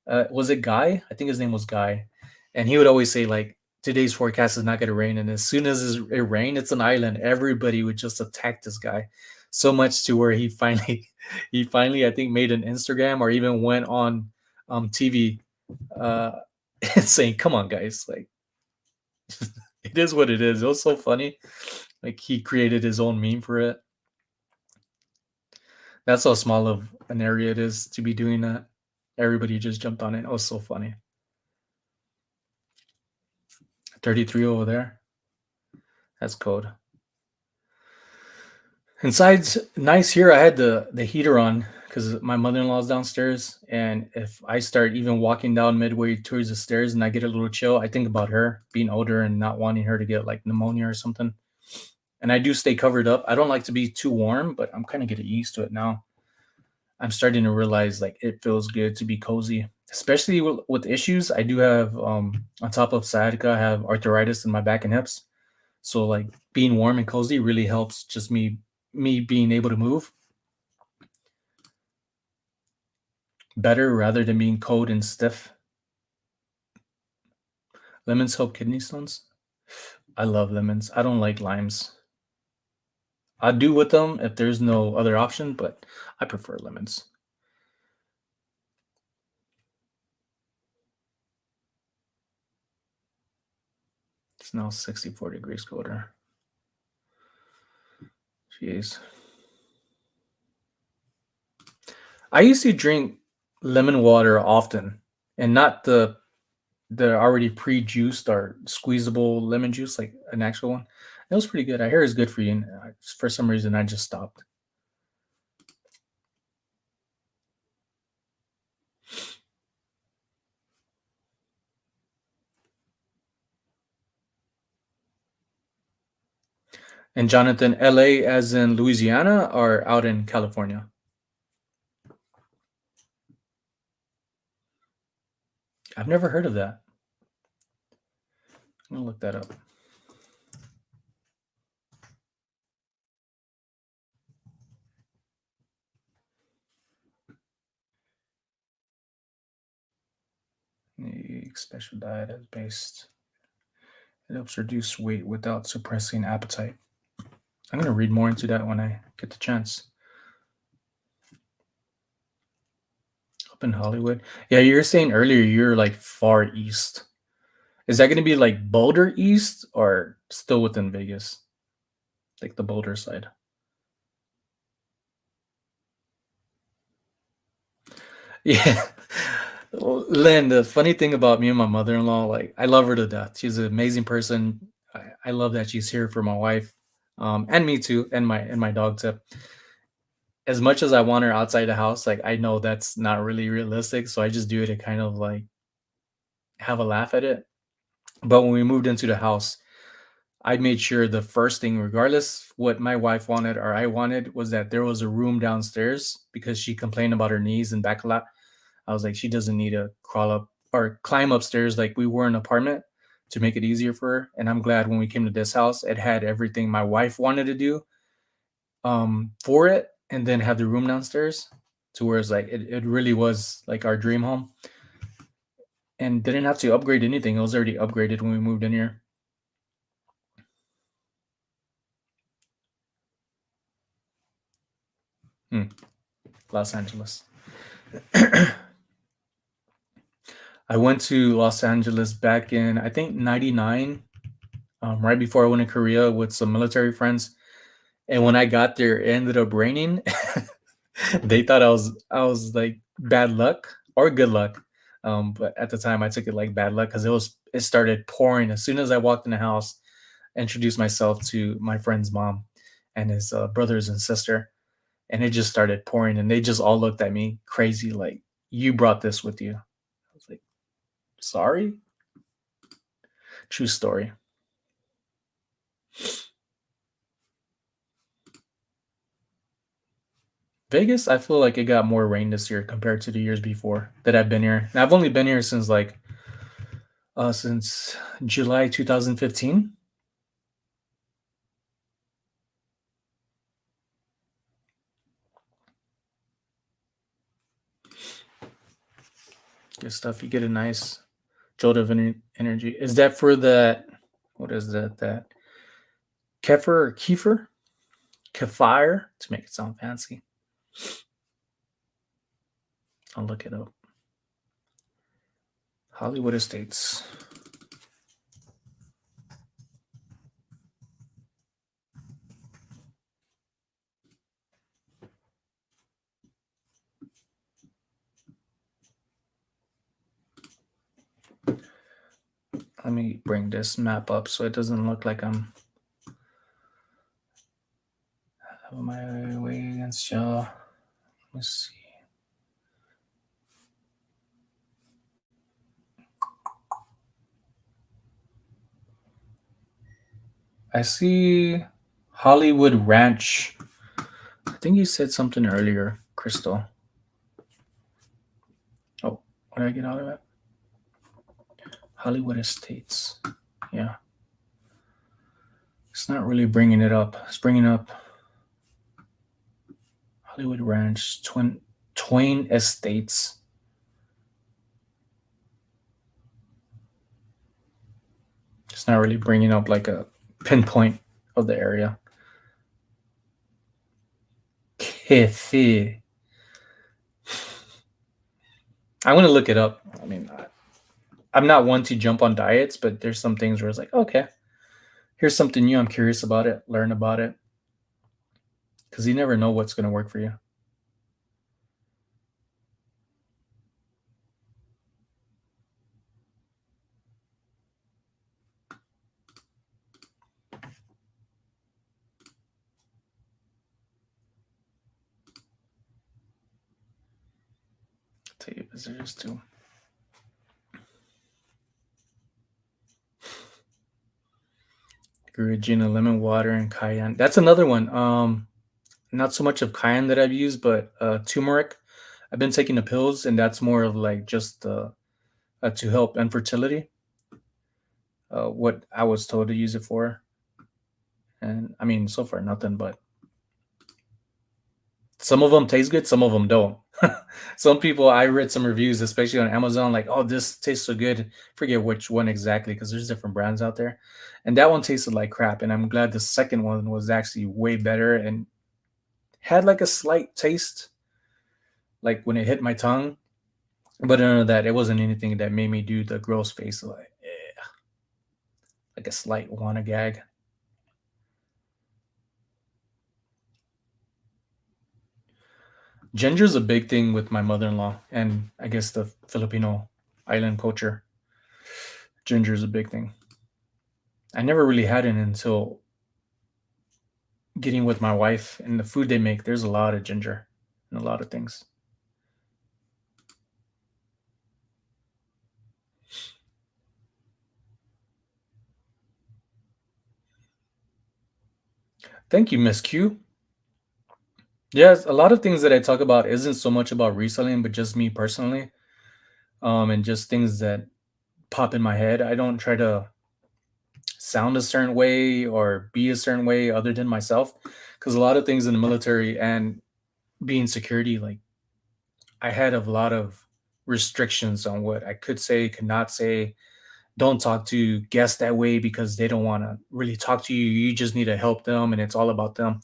Speaker 1: Was it Guy? I think his name was Guy. And he would always say like today's forecast is not going to rain, and as soon as it rained, it's an island. Everybody would just attack this guy so much to where he finally he finally I think made an Instagram or even went on TV uh saying, "Come on guys, like it is what it is." It was so funny. Like he created his own meme for it. That's how small of an area it is to be doing that. Everybody just jumped on it. It was so funny. 33 over there. That's code. Inside's nice here. I had the heater on because my mother-in-law's downstairs, and if I start even walking down midway towards the stairs and I get a little chill, I think about her being older and not wanting her to get like pneumonia or something. And I do stay covered up. I don't like to be too warm, but I'm kind of getting used to it now. I'm starting to realize like it feels good to be cozy, especially with issues. I do have on top of sciatica, I have arthritis in my back and hips. So like being warm and cozy really helps just me being able to move better rather than being cold and stiff. Lemons help kidney stones. I love lemons. I don't like limes. I do with them if there's no other option, but I prefer lemons. It's now 64 degrees colder. Jeez. I used to drink lemon water often, and not the already pre-juiced or squeezable lemon juice, like an actual one. It was pretty good. I hear it's good for you, and for some reason I just stopped. And Jonathan, LA as in Louisiana or out in California? I've never heard of that. I'm gonna look that up. The special diet is based. It helps reduce weight without suppressing appetite. I'm gonna read more into that when I get the chance. Up in Hollywood. Yeah, you were saying earlier you're like far east. Is that gonna be like Boulder East or still within Vegas? Like the Boulder side. Yeah. Well, Lynn, the funny thing about me and my mother-in-law, like I love her to death. She's an amazing person. I love that she's here for my wife, and me too, and my dog tip. As much as I want her outside the house, like I know that's not really realistic, so I just do it to kind of like have a laugh at it. But when we moved into the house, I made sure the first thing, regardless what my wife wanted or I wanted, was that there was a room downstairs because she complained about her knees and back a lot. I was like, she doesn't need to crawl up or climb upstairs like we were in an apartment to make it easier for her. And I'm glad when we came to this house, it had everything my wife wanted to do for it, and then have the room downstairs to where it's like it really was like our dream home and didn't have to upgrade anything. It was already upgraded when we moved in here. Los Angeles. I went to Los Angeles back in I think '99, right before I went to Korea with some military friends. And when I got there, it ended up raining. They thought I was like bad luck or good luck. But at the time, I took it like bad luck because it started pouring as soon as I walked in the house. Introduced myself to my friend's mom and his brothers and sister, and it just started pouring, and they just all looked at me crazy, like you brought this with you. I was like, sorry. True story. Vegas, I feel like it got more rain this year compared to the years before that I've been here. And I've only been here since July 2015. Good stuff. You get a nice jolt of energy. Is that for that? What is that? That kefir or kefir? Kefir to make it sound fancy. I'll look it up. Hollywood Estates. Let me bring this map up so it doesn't look like I'm on my way against y'all. Let's see. I see Hollywood Ranch. I think you said something earlier, Crystal. Oh, what did I get out of that? Hollywood Estates. Yeah. It's not really bringing it up. It's bringing up Hollywood Ranch, Twain Estates. It's not really bringing up like a pinpoint of the area. Kefi. I'm going to look it up. I mean, I'm not one to jump on diets, but there's some things where it's like, okay, here's something new. I'm curious about it. Learn about it. Because you never know what's going to work for you. I'll tell you visitors too. Regina lemon water and cayenne. That's another one. Not so much of cayenne that I've used, but turmeric. I've been taking the pills, and that's more of like just to help infertility. What I was told to use it for, and I mean, so far nothing. But some of them taste good, some of them don't. Some people, I read some reviews, especially on Amazon, like, "Oh, this tastes so good." Forget which one exactly, because there's different brands out there, and that one tasted like crap. And I'm glad the second one was actually way better and had like a slight taste, like when it hit my tongue. But none of that. It wasn't anything that made me do the gross face, like a slight wanna gag. Ginger's a big thing with my mother-in-law, and I guess the Filipino island culture. Ginger is a big thing. I never really had it until getting with my wife, and the food they make. There's a lot of ginger and a lot of things. Thank you, Miss Q. Yes, a lot of things that I talk about isn't so much about reselling, but just me personally, and just things that pop in my head. I don't try to sound a certain way or be a certain way other than myself, because a lot of things in the military and being security, like I had a lot of restrictions on what I could say, could not say. Don't talk to guests that way because they don't want to really talk to you. You just need to help them, and it's all about them.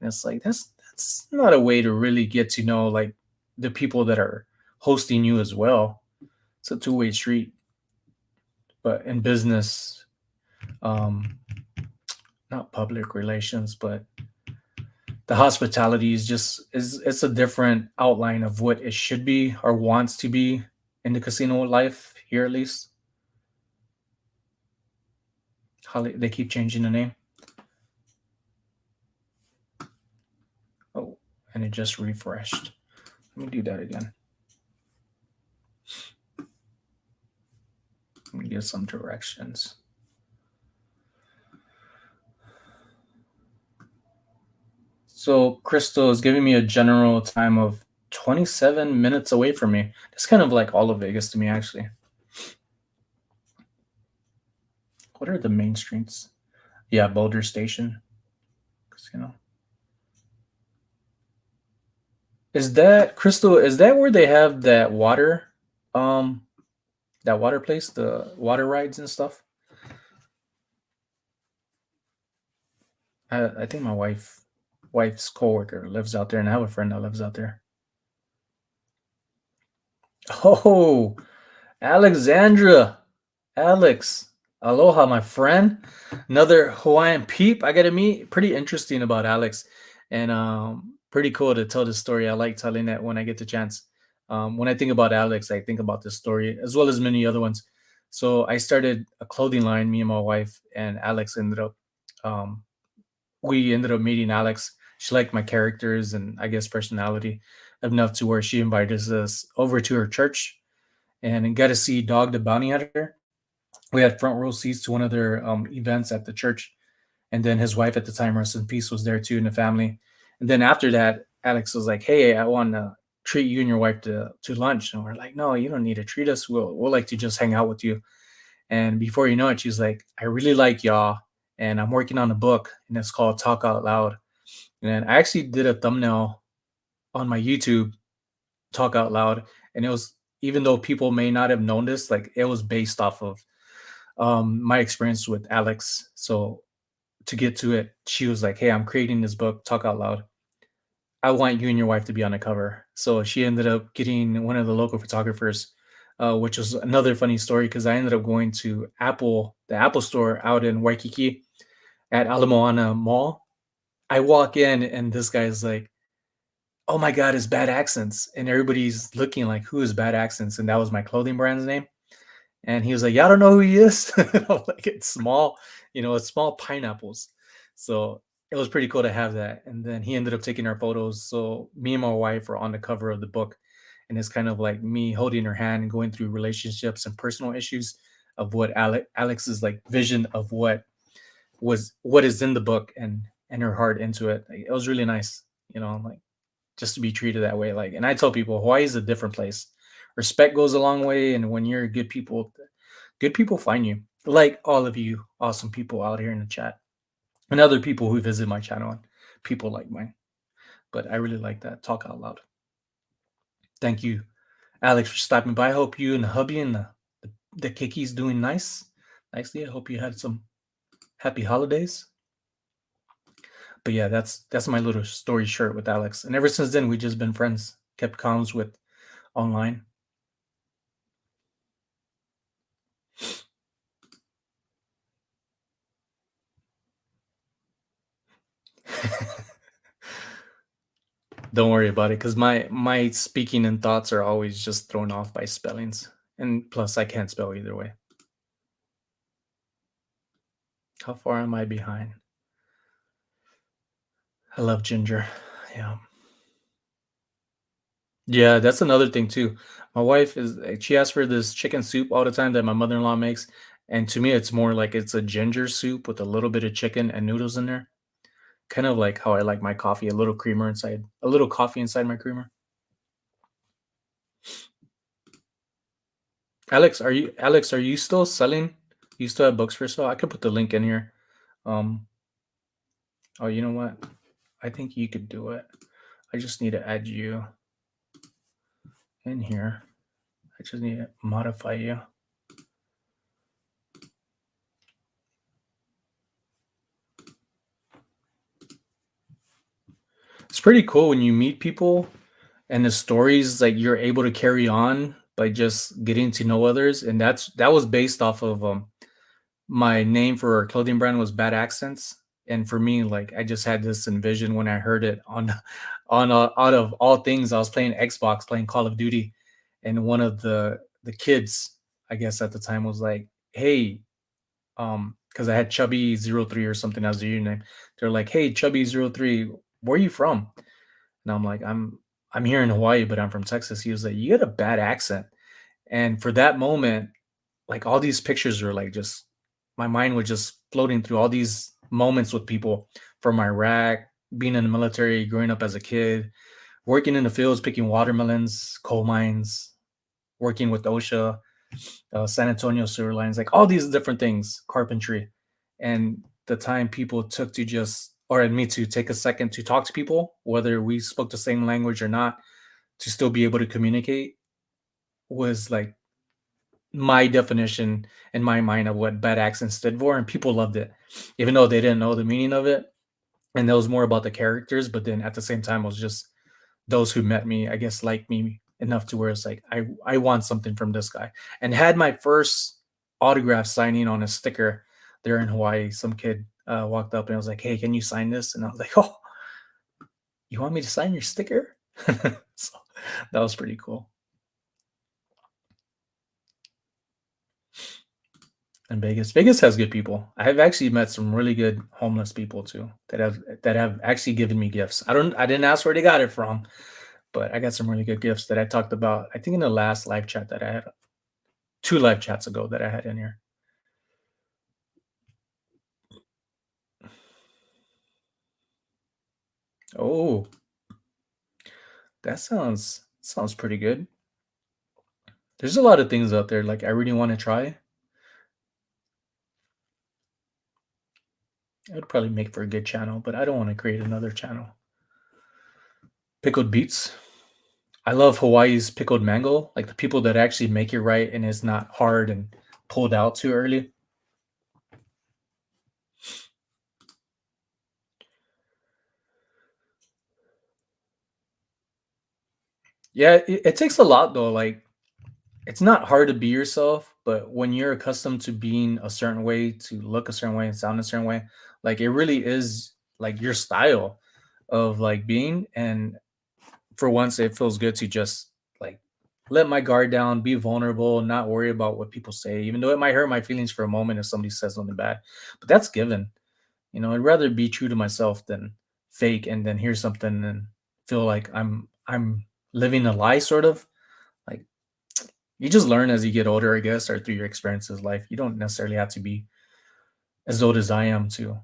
Speaker 1: And it's like that's not a way to really get to know like the people that are hosting you as well. It's a two-way street. But in business, um, not public relations, but the hospitality is just is it's a different outline of what it should be or wants to be in the casino life here at least. They keep changing the name. Oh, and it just refreshed. Let me do that again. Let me get some directions. So Crystal is giving me a general time of 27 minutes away from me. That's kind of like all of Vegas to me, actually. What are the main streets? Yeah, Boulder Station. Casino. Is that Crystal? Is that where they have that water, that water place, the water rides and stuff? I think my wife's coworker lives out there, and I have a friend that lives out there. Oh, Alexandra, Alex, aloha, my friend. Another Hawaiian peep I got to meet. Pretty interesting about Alex, and pretty cool to tell this story. I like telling that when I get the chance. When I think about Alex, I think about this story as well as many other ones. So I started a clothing line. Me and my wife and Alex um, we ended up meeting Alex. She liked my characters and I guess personality enough to where she invited us over to her church and got to see Dog the Bounty Hunter. We had front row seats to one of their events at the church, and then his wife at the time, rest in peace, was there too, and the family. And then after that, Alex was like, "Hey, I want to treat you and your wife to lunch," and we're like, "No, you don't need to treat us. We'll like to just hang out with you." And before you know it, she's like, "I really like y'all, and I'm working on a book, and it's called Talk Out Loud." And I actually did a thumbnail on my YouTube, Talk Out Loud, and it was, even though people may not have known this, like it was based off of my experience with Alex. So to get to it, she was like, "Hey, I'm creating this book, Talk Out Loud. I want you and your wife to be on the cover." So she ended up getting one of the local photographers, which was another funny story because I ended up going to the Apple store out in Waikiki at Alamoana Mall. I walk in and this guy's like, "Oh my God, it's Bad Accents." And everybody's looking like, "Who is Bad Accents?" And that was my clothing brand's name. And he was like, "Y'all don't know who he is?" I'm like, "It's small, it's small pineapples." So it was pretty cool to have that. And then he ended up taking our photos. So me and my wife are on the cover of the book. And it's kind of like me holding her hand and going through relationships and personal issues of what Alex's like vision of what is in the book and her heart into it. Like, it was really nice, like just to be treated that way. Like, and I tell people Hawaii is a different place. Respect goes a long way, and when you're good people find you. Like all of you awesome people out here in the chat, and other people who visit my channel, and people like mine. But I really like that. Talk out loud. Thank you, Alex, for stopping by. I hope you and the hubby and the Kiki's doing nicely. I hope you had some happy holidays. But yeah, that's my little story short with Alex. And ever since then, we just been friends, kept comms with online. Don't worry about it, because my speaking and thoughts are always just thrown off by spellings, and plus I can't spell either way. How far am I behind? I love ginger. Yeah. Yeah, that's another thing too. My wife is she asks for this chicken soup all the time that my mother-in-law makes, and to me it's more like it's a ginger soup with a little bit of chicken and noodles in there. Kind of like how I like my coffee, a little coffee inside my creamer. Alex, are you still selling? You still have books for sale? I could put the link in here. Um, oh, you know what? I think you could do it. I just need to add you in here. I just need to modify you. It's pretty cool when you meet people and the stories like you're able to carry on by just getting to know others, and that was based off of my name for our clothing brand was Bad Accents. And for me, like I just had this envision when I heard it on on out of all things, I was playing Xbox, playing Call of Duty, and one of the kids, I guess at the time, was like, "Hey," because I had Chubby03 or something as the username. They're like, "Hey, Chubby03, where are you from?" And I'm like, I'm here in Hawaii, but I'm from Texas." He was like, "You got a bad accent." And for that moment, like all these pictures were like just my mind was just floating through all these moments with people from Iraq, being in the military, growing up as a kid, working in the fields, picking watermelons, coal mines, working with OSHA, San Antonio sewer lines, like all these different things, carpentry. And the time people took to just, or me to take a second to talk to people, whether we spoke the same language or not, to still be able to communicate was like my definition in my mind of what bad accent stood for, and people loved it, even though they didn't know the meaning of it. And that was more about the characters, but then at the same time, it was just those who met me, I guess, liked me enough to where it's like I want something from this guy, and had my first autograph signing on a sticker there in Hawaii. Some kid walked up and was like, "Hey, can you sign this?" And I was like, "Oh, you want me to sign your sticker?" So that was pretty cool. And Vegas has good people. I have actually met some really good homeless people too that have actually given me gifts. I didn't ask where they got it from, but I got some really good gifts that I talked about. I think in the last live chat that I had, 2 live chats ago that I had in here. Oh, that sounds pretty good. There's a lot of things out there like I really want to try. It would probably make for a good channel, but I don't want to create another channel. Pickled beets. I love Hawaii's pickled mango, like the people that actually make it right and it's not hard and pulled out too early. Yeah, it takes a lot though. Like it's not hard to be yourself, but when you're accustomed to being a certain way, to look a certain way and sound a certain way, like it really is like your style of like being. And for once, it feels good to just like let my guard down, be vulnerable, not worry about what people say, even though it might hurt my feelings for a moment if somebody says something bad. But that's given. I'd rather be true to myself than fake and then hear something and feel like I'm living a lie, sort of. Like you just learn as you get older, I guess, or through your experiences in life. You don't necessarily have to be as old as I am to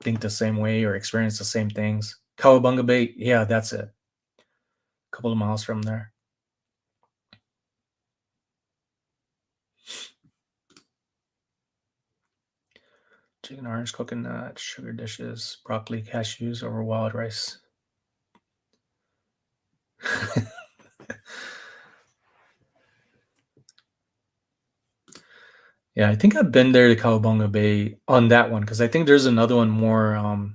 Speaker 1: think the same way or experience the same things. Cowabunga Bay, yeah, that's it. A couple of miles from there. Chicken, orange, coconut, sugar dishes, broccoli, cashews over wild rice. Yeah, I think I've been there to Cowabunga Bay on that one because I think there's another one more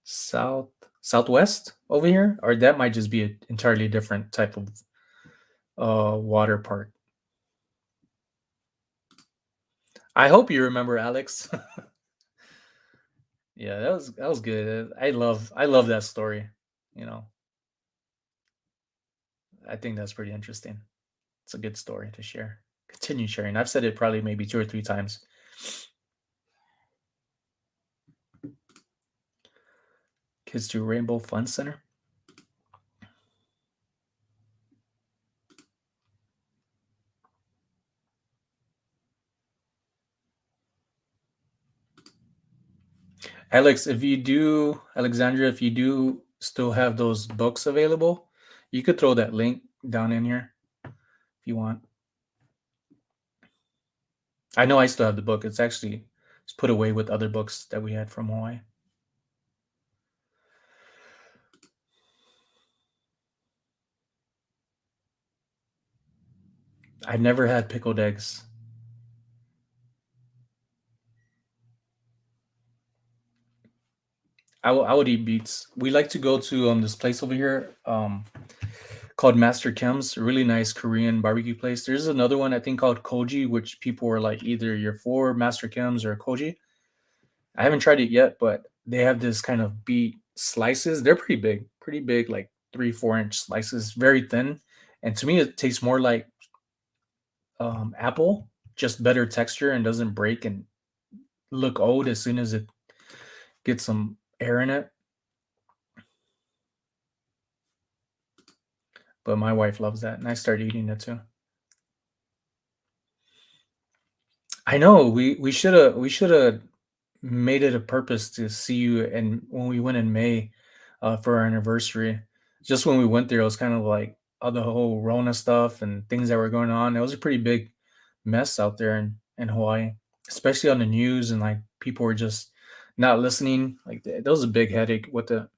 Speaker 1: south southwest over here, or that might just be an entirely different type of water park. I hope you remember, Alex. Yeah, that was good. I love that story. You know, I think that's pretty interesting. It's a good story to share. Continue sharing. I've said it probably maybe 2 or 3 times. Kids to Rainbow Fun Center. Alexandria, if you do still have those books available, you could throw that link down in here if you want. I know I still have the book. It's put away with other books that we had from Hawaii. I've never had pickled eggs. I would eat beets. We like to go to this place over here called Master Kim's. Really nice Korean barbecue place. There's another one I think called Koji, which people were like either you're for Master Kim's or Koji. I haven't tried it yet, but they have this kind of beet slices. They're pretty big, like 3, 4 inch slices, very thin. And to me, it tastes more like apple, just better texture and doesn't break and look old as soon as it gets some air in it. But my wife loves that, and I started eating it too. I know we should have made it a purpose to see you, and when we went in May for our anniversary, just when we went there, it was kind of like the whole Rona stuff and things that were going on. It was a pretty big mess out there in Hawaii, especially on the news, and like people were just not listening. Like that was a big headache with the.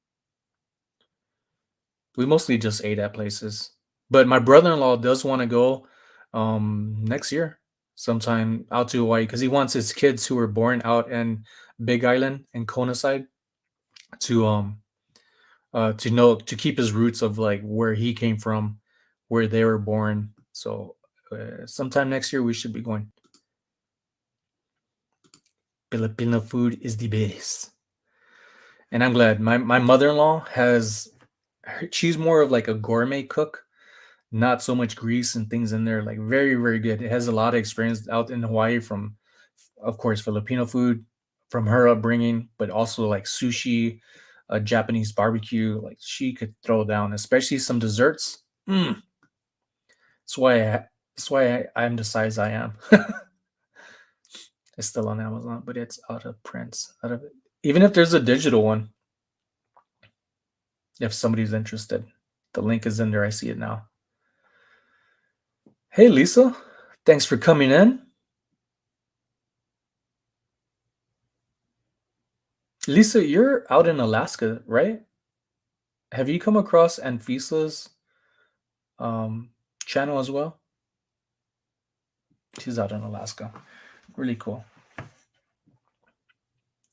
Speaker 1: We mostly just ate at places, but my brother-in-law does want to go next year sometime out to Hawaii because he wants his kids who were born out in Big Island and Kona side to know to keep his roots of like where he came from, where they were born. So sometime next year we should be going. Filipino food is the best, and I'm glad. My mother-in-law she's more of like a gourmet cook, not so much grease and things in there. Like very very good. It has a lot of experience out in Hawaii from of course, Filipino food from her upbringing, but also like sushi, Japanese barbecue. Like she could throw down, especially some desserts. Mm, I'm the size I am. It's still on Amazon, but it's out of prints. Out of it. Even if there's a digital one, if somebody's interested, the link is in there. I see it now. Hey, Lisa, thanks for coming in. Lisa, you're out in Alaska, right? Have you come across Anfisa's um, channel as well? She's out in Alaska. Really cool.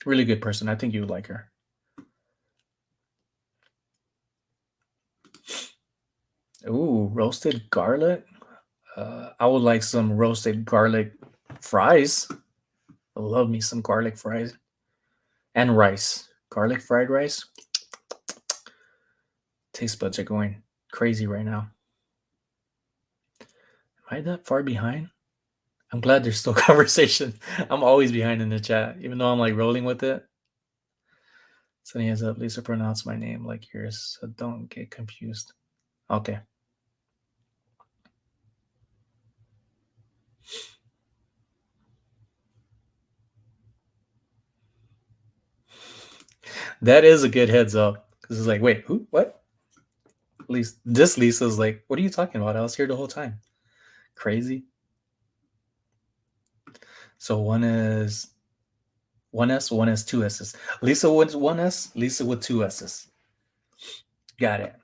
Speaker 1: Really good person. I think you would like her. Ooh, roasted garlic. I would like some roasted garlic fries. I love me some garlic fries and rice. Garlic fried rice. Taste buds are going crazy right now. Am I that far behind? I'm glad there's still conversation. I'm always behind in the chat, even though I'm like rolling with it. Sunny hands up. Lisa pronounce my name like yours, so don't get confused. Okay. That is a good heads up because it's like, wait, who? What? At least this Lisa's like, what are you talking about? I was here the whole time. Crazy. So one is one S, one is two S's. Lisa with one S, Lisa with two S's. Got it.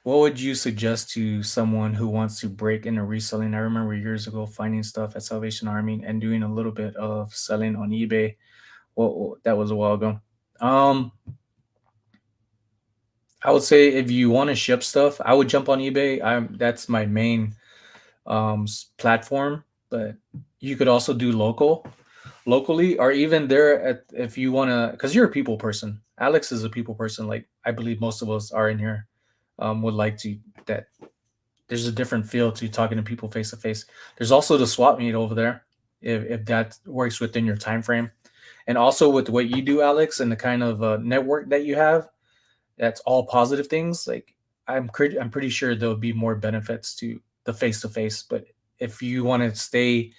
Speaker 1: What would you suggest to someone who wants to break into reselling? I remember years ago finding stuff at Salvation Army and doing a little bit of selling on eBay. Well, that was a while ago. I would say if you want to ship stuff, I would jump on eBay. That's my main platform, but you could also do locally, or even there at if you want to, because you're a people person. Alex is a people person. Like I believe most of us are in here, would like to that. There's a different feel to talking to people face to face. There's also the swap meet over there, if that works within your time frame, and also with what you do, Alex, and the kind of network that you have. That's all positive things. Like I'm pretty sure there'll be more benefits to the face to face. But if you want to stay,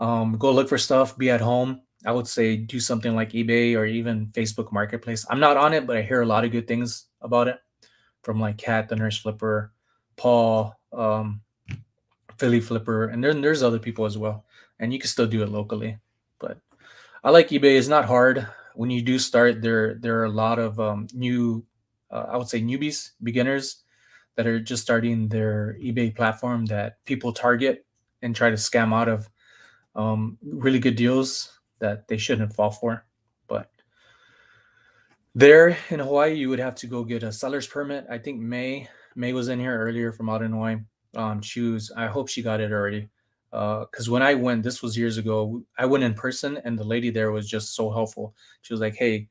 Speaker 1: go look for stuff, be at home, I would say do something like eBay or even Facebook Marketplace. I'm not on it, but I hear a lot of good things about it from like Kat, the nurse flipper, Paul, Philly flipper, and then there's other people as well. And you can still do it locally. But I like eBay. It's not hard. When you do start, there are a lot of new, I would say newbies, beginners that are just starting their eBay platform that people target and try to scam out of really good deals that they shouldn't fall for. But there in Hawaii, you would have to go get a seller's permit. I think May was in here earlier from out in Hawaii. I hope she got it already. Because when I went, this was years ago. I went in person, and the lady there was just so helpful. She was like, "Hey,"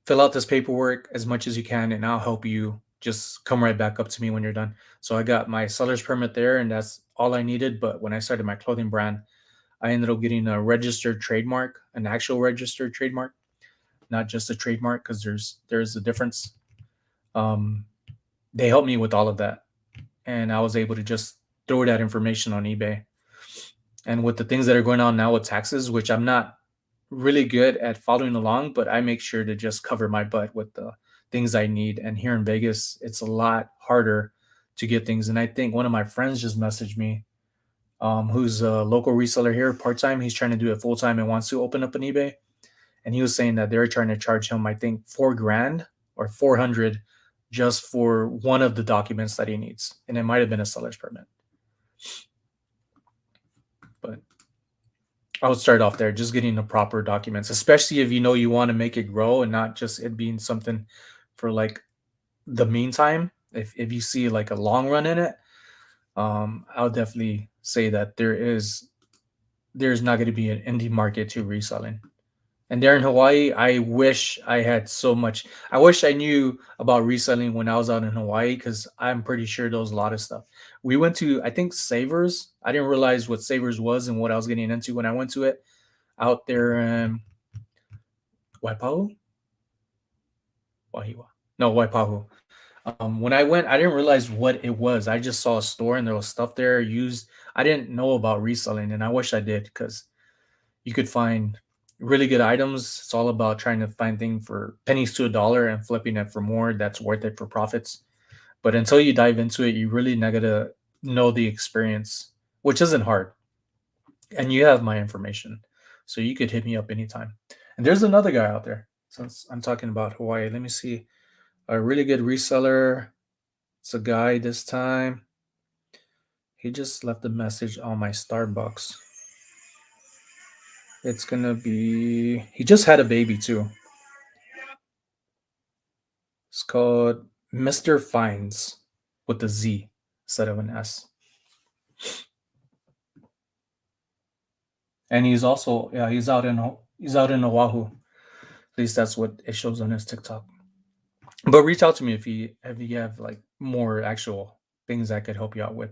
Speaker 1: fill out this paperwork as much as you can, and I'll help you. Just come right back up to me when you're done. So I got my seller's permit there, and that's all I needed. But when I started my clothing brand, I ended up getting a registered trademark, an actual registered trademark, not just a trademark, because there's a difference. Um, they helped me with all of that, and I was able to just throw that information on eBay. And with the things that are going on now with taxes, which I'm not really good at following along, but I make sure to just cover my butt with the things I need. And here in Vegas, it's a lot harder to get things. And I think one of my friends just messaged me, who's a local reseller here, part time. He's trying to do it full time and wants to open up an eBay. And he was saying that they're trying to charge him, I think, $4,000 or 400 just for one of the documents that he needs, and it might have been a seller's permit. But I would start off there, just getting the proper documents, especially if you know you want to make it grow and not just it being something for like the meantime. If you see like a long run in it, I would definitely say that there's not going to be an indie market to reselling. And there in Hawaii, I wish I had so much. I wish I knew about reselling when I was out in Hawaii because I'm pretty sure there was a lot of stuff. We went to, I think, Savers. I didn't realize what Savers was and what I was getting into when I went to it out there in Waipahu? Wahiwa. No, Waipahu. When I went, I didn't realize what it was. I just saw a store and there was stuff there used. I didn't know about reselling, and I wish I did because you could find really good items. It's all about trying to find things for pennies to a dollar and flipping it for more that's worth it for profits. But until you dive into it, you really not gonna know the experience, which isn't hard. And you have my information, so you could hit me up anytime. And there's another guy out there. Since I'm talking about Hawaii, let me see a really good reseller. It's a guy this time. He just left a message on my Starbucks. It's gonna be. He just had a baby too. It's called Mr. Fines with a Z instead of an S. And he's also he's out in Oahu. At least that's what it shows on his TikTok. But reach out to me if you have like more actual things I could help you out with.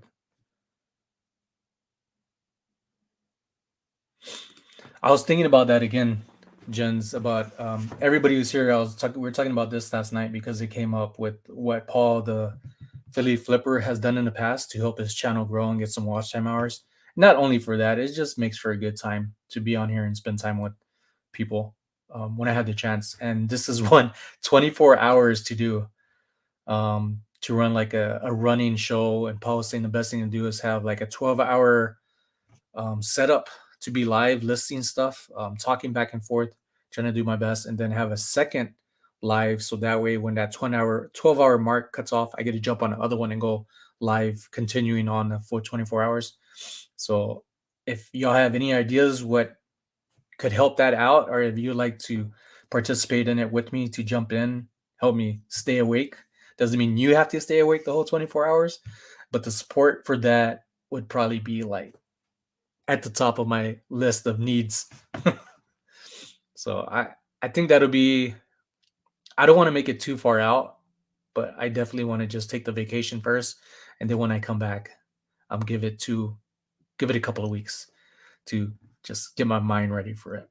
Speaker 1: I was thinking about that again, Jens, about everybody who's here. We were talking about this last night because it came up with what Paul, the Philly Flipper, has done in the past to help his channel grow and get some watch time hours. Not only for that, it just makes for a good time to be on here and spend time with people when I had the chance. And this is one 24 hours to do to run like a running show and posting. The best thing to do is have like a 12-hour setup to be live listing stuff, talking back and forth, trying to do my best, and then have a second live so that way when that 12-hour mark cuts off, I get to jump on the other one and go live, continuing on for 24 hours. So if y'all have any ideas what could help that out, or if you'd like to participate in it with me to jump in, help me stay awake. Doesn't mean you have to stay awake the whole 24 hours, but the support for that would probably be like at the top of my list of needs. So I think that'll be. I don't want to make it too far out, but I definitely want to just take the vacation first, and then when I come back, give it a couple of weeks to just get my mind ready for it.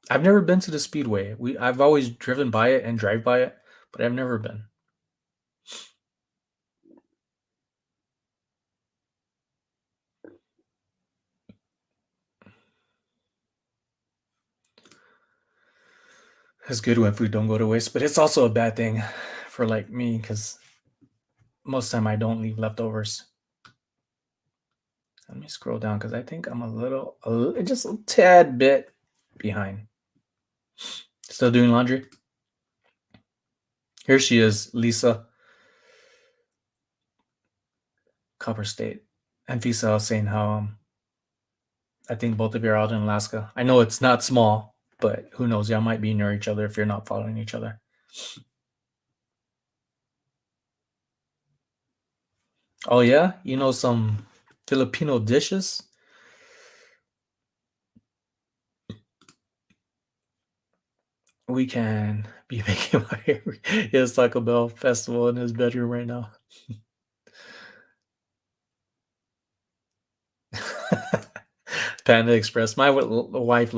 Speaker 1: I've never been to the Speedway. I've always driven by it and drive by it, but I've never been. It's good when food don't go to waste, but it's also a bad thing for like me because most time I don't leave leftovers. Let me scroll down because I think I'm just a tad bit behind. Still doing laundry. Here she is, Lisa. Copper State. And Fisa was saying how I think both of you are out in Alaska. I know it's not small, but who knows? Y'all might be near each other if you're not following each other. Oh yeah, you know some Filipino dishes. We can be making his Taco Bell festival in his bedroom right now. Panda Express. My wife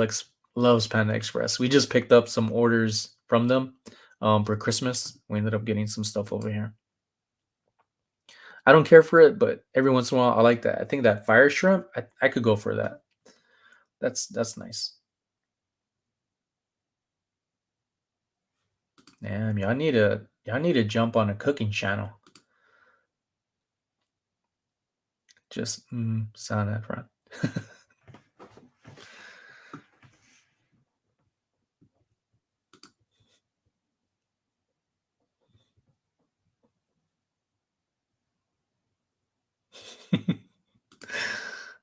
Speaker 1: loves Panda Express. We just picked up some orders from them for Christmas. We ended up getting some stuff over here. I don't care for it, but every once in a while I like that. I think that fire shrimp, I could go for that. That's nice. Damn, y'all need to jump on a cooking channel. Just sound that front.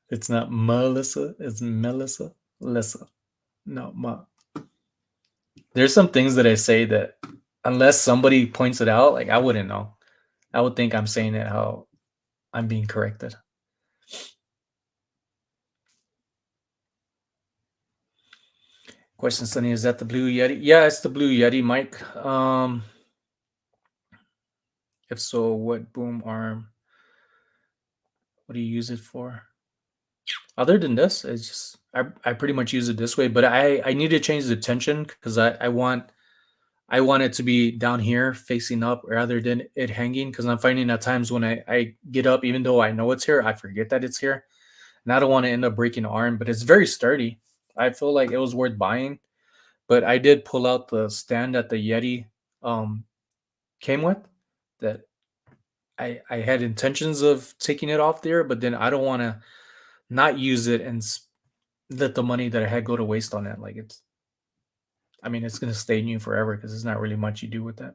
Speaker 1: It's not Melissa, it's Melissa. Lissa. No, Ma. There's some things that I say that unless somebody points it out, like I wouldn't know. I would think I'm saying it how I'm being corrected. Question, Sunny, is that the Blue Yeti? Yeah, it's the Blue Yeti mic. If so, what boom arm? What do you use it for? Other than this, it's just I pretty much use it this way, but I need to change the tension because I want it to be down here facing up rather than it hanging because I'm finding at times when I get up, even though I know it's here, I forget that it's here. And I don't want to end up breaking the arm, but it's very sturdy. I feel like it was worth buying. But I did pull out the stand that the Yeti um, came with that I had intentions of taking it off there, but then I don't want to not use it and let the money that I had go to waste on it. Like I mean, it's gonna stay new forever because there's not really much you do with that.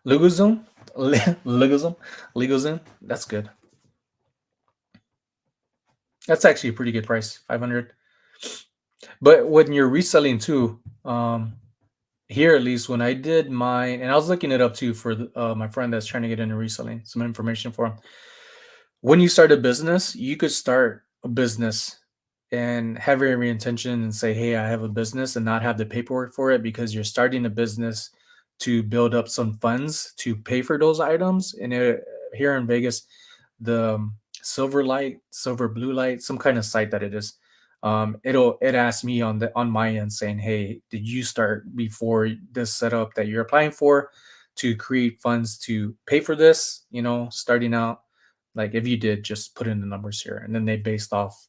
Speaker 1: LegalZoom, LegalZoom, LegalZoom. That's good. That's actually a pretty good price, 500. But when you're reselling too, here at least when I did mine, and I was looking it up too for my friend that's trying to get into reselling, some information for him. When you start a business, you could start a business and have every intention and say, "Hey, I have a business," and not have the paperwork for it because you're starting a business to build up some funds to pay for those items. And here in Vegas, the Silver Light, Silver Blue Light, some kind of site that it is, it asks me on my end saying, "Hey, did you start before this setup that you're applying for to create funds to pay for this? You know, starting out." Like if you did, just put in the numbers here, and then they based off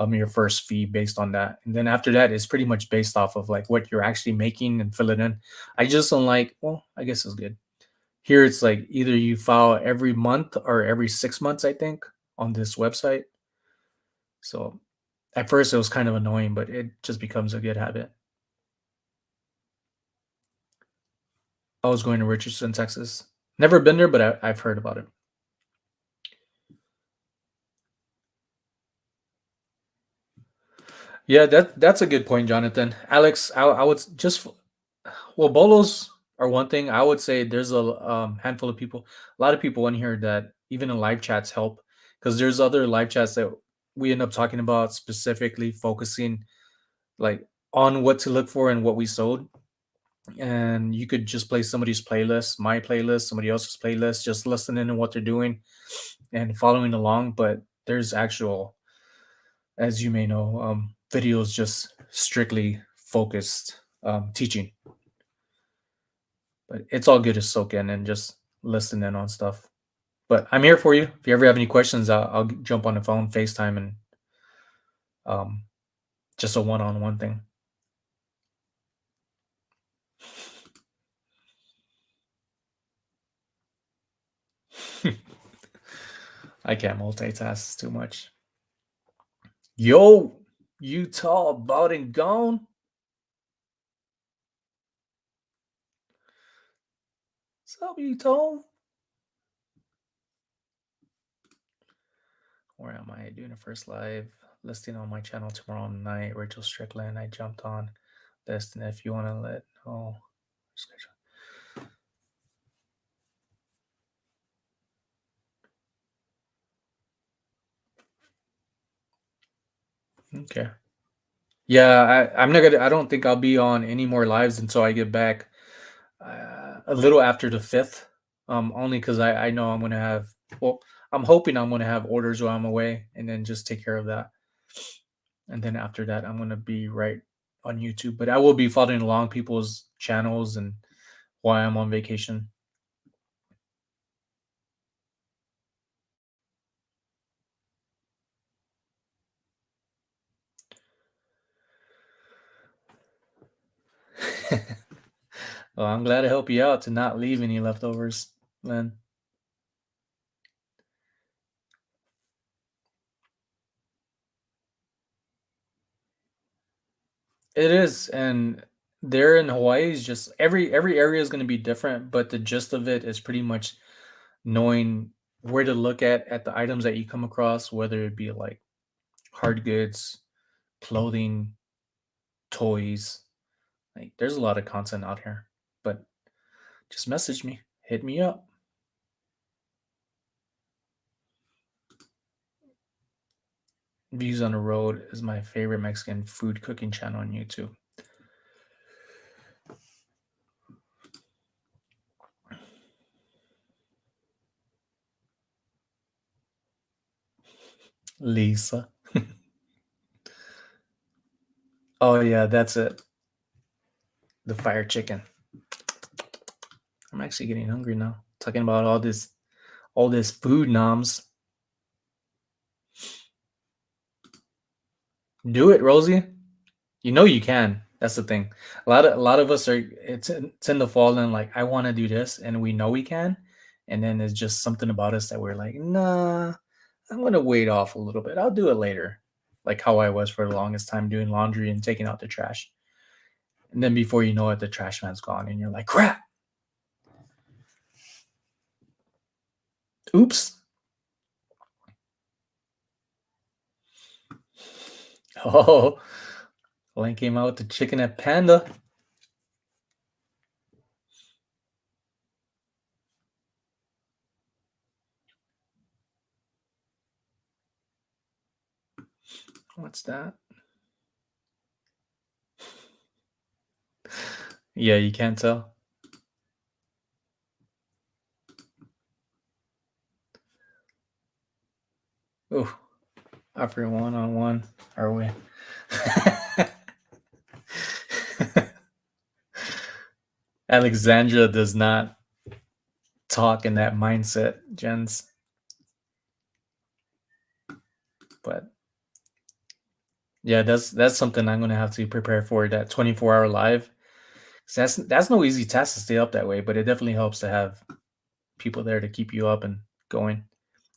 Speaker 1: your first fee based on that, and then after that, it's pretty much based off of like what you're actually making and fill it in. I just don't like. Well, I guess it's good. Here, it's like either you file every month or every 6 months, I think, on this website. So at first, it was kind of annoying, but it just becomes a good habit. I was going to Richardson, Texas. Never been there, but I've heard about it. Yeah, that's a good point, Jonathan. Alex, I would just well, bolos are one thing. I would say there's a handful of people, a lot of people in here that even in live chats help because there's other live chats that we end up talking about specifically focusing like on what to look for and what we sold. And you could just play somebody's playlist, my playlist, somebody else's playlist, just listening to what they're doing and following along. But there's actual, as you may know, videos just strictly focused teaching. But it's all good to soak in and just listen in on stuff. But I'm here for you. If you ever have any questions, I'll jump on the phone, FaceTime, and um, just a one-on-one thing. I can't multitask too much. Yo, Utah, about and gone. What's up, Utah? Where am I? Doing the first live listing on my channel tomorrow night. Rachel Strickland. I jumped on this, and if you want to let know, okay. Yeah, I'm not gonna. I don't think I'll be on any more lives until I get back a little after the 5th. Only because I know I'm gonna have. Well, I'm hoping I'm gonna have orders while I'm away, and then just take care of that. And then after that, I'm gonna be right on YouTube. But I will be following along people's channels and why I'm on vacation. Well, I'm glad to help you out to not leave any leftovers, Lynn. It is, and there in Hawaii is just every area is going to be different, but the gist of it is pretty much knowing where to look at the items that you come across, whether it be like hard goods, clothing, toys. Like there's a lot of content out here, but just message me, hit me up. Views on the Road is my favorite Mexican food cooking channel on YouTube. Lisa. Oh yeah, that's it. The fire chicken. I'm actually getting hungry now. Talking about all this food noms. Do it, Rosie. You know you can. That's the thing. A lot of us are tend to fall in like I want to do this, and we know we can, and then there's just something about us that we're like, nah, I'm gonna wait off a little bit. I'll do it later. Like how I was for the longest time doing laundry and taking out the trash, and then before you know it, the trash man's gone, and you're like, crap. Oops. Oh, Lane came out with the chicken at Panda. What's that? Yeah, you can't tell. Oh, offer one-on-one. Are we? Alexandra does not talk in that mindset, Jens. But yeah, that's something I'm gonna have to prepare for, that 24-hour live. 'Cause that's no easy task to stay up that way, but it definitely helps to have people there to keep you up and going.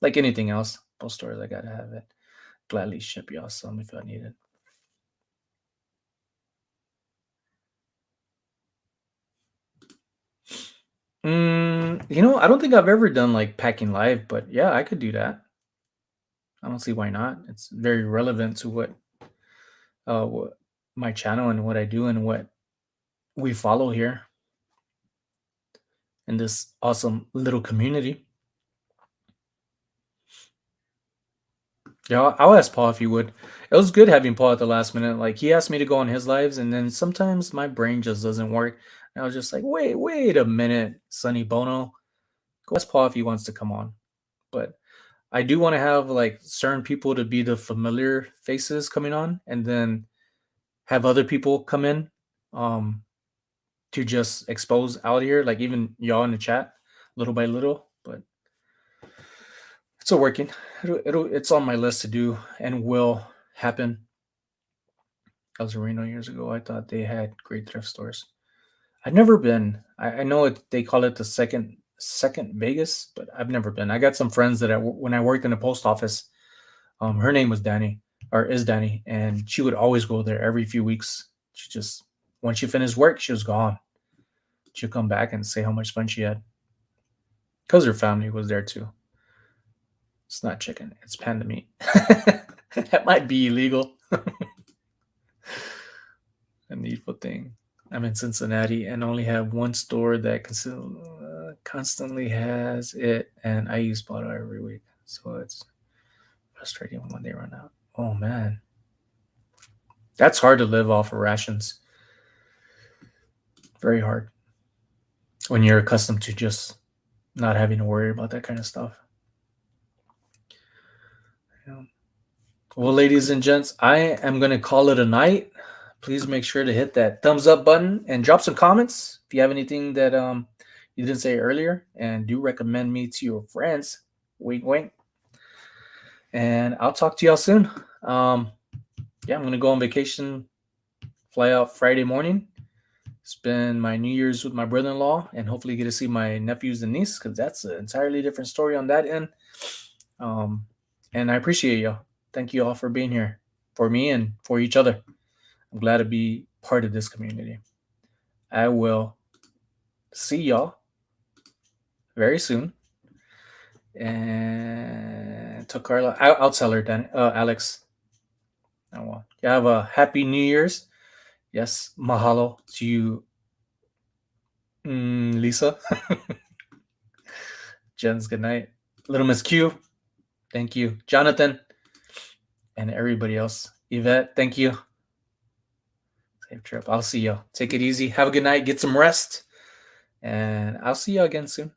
Speaker 1: Like anything else, post stores, I gotta have it. Gladly ship y'all some if I need it. I don't think I've ever done like packing live, but yeah, I could do that. I don't see why not. It's very relevant to what my channel and what I do and what we follow here in this awesome little community. Yeah, I'll ask Paul if he would. It was good having Paul at the last minute. Like he asked me to go on his lives, and then sometimes my brain just doesn't work. And I was just like, wait a minute, Sonny Bono. Go ask Paul if he wants to come on. But I do want to have like certain people to be the familiar faces coming on, and then have other people come in to just expose out here, like even y'all in the chat, little by little. But it's still working. It's on my list to do and will happen. I was in Reno years ago. I thought they had great thrift stores. I've never been. I know they call it the second Vegas, but I've never been. I got some friends that when I worked in the post office, her name was Danny, or is Danny, and she would always go there every few weeks. She just when she finished work, she was gone. She'd come back and say how much fun she had, because her family was there too. It's not chicken; it's panda meat. That might be illegal. A needful thing. I'm in Cincinnati and only have one store that constantly has it, and I use bottle every week, so it's frustrating when they run out. Oh man, that's hard to live off of rations. Very hard when you're accustomed to just not having to worry about that kind of stuff. Yeah. Well, ladies and gents, I am going to call it a night. Please make sure to hit that thumbs up button and drop some comments if you have anything that you didn't say earlier, and do recommend me to your friends. Wink, wink. And I'll talk to y'all soon. Yeah, I'm going to go on vacation, fly out Friday morning, spend my New Year's with my brother-in-law, and hopefully get to see my nephews and niece, because that's an entirely different story on that end. And I appreciate y'all. Thank you all for being here for me and for each other. I'm glad to be part of this community. I will see y'all very soon. And to Carla, I'll tell her then, Alex. Oh, well, you have a happy New Year's. Yes, mahalo to you, Lisa. Jen's, good night. Little Miss Q, thank you. Jonathan, and everybody else. Yvette, thank you. Safe trip. I'll see y'all. Take it easy. Have a good night. Get some rest. And I'll see you again soon.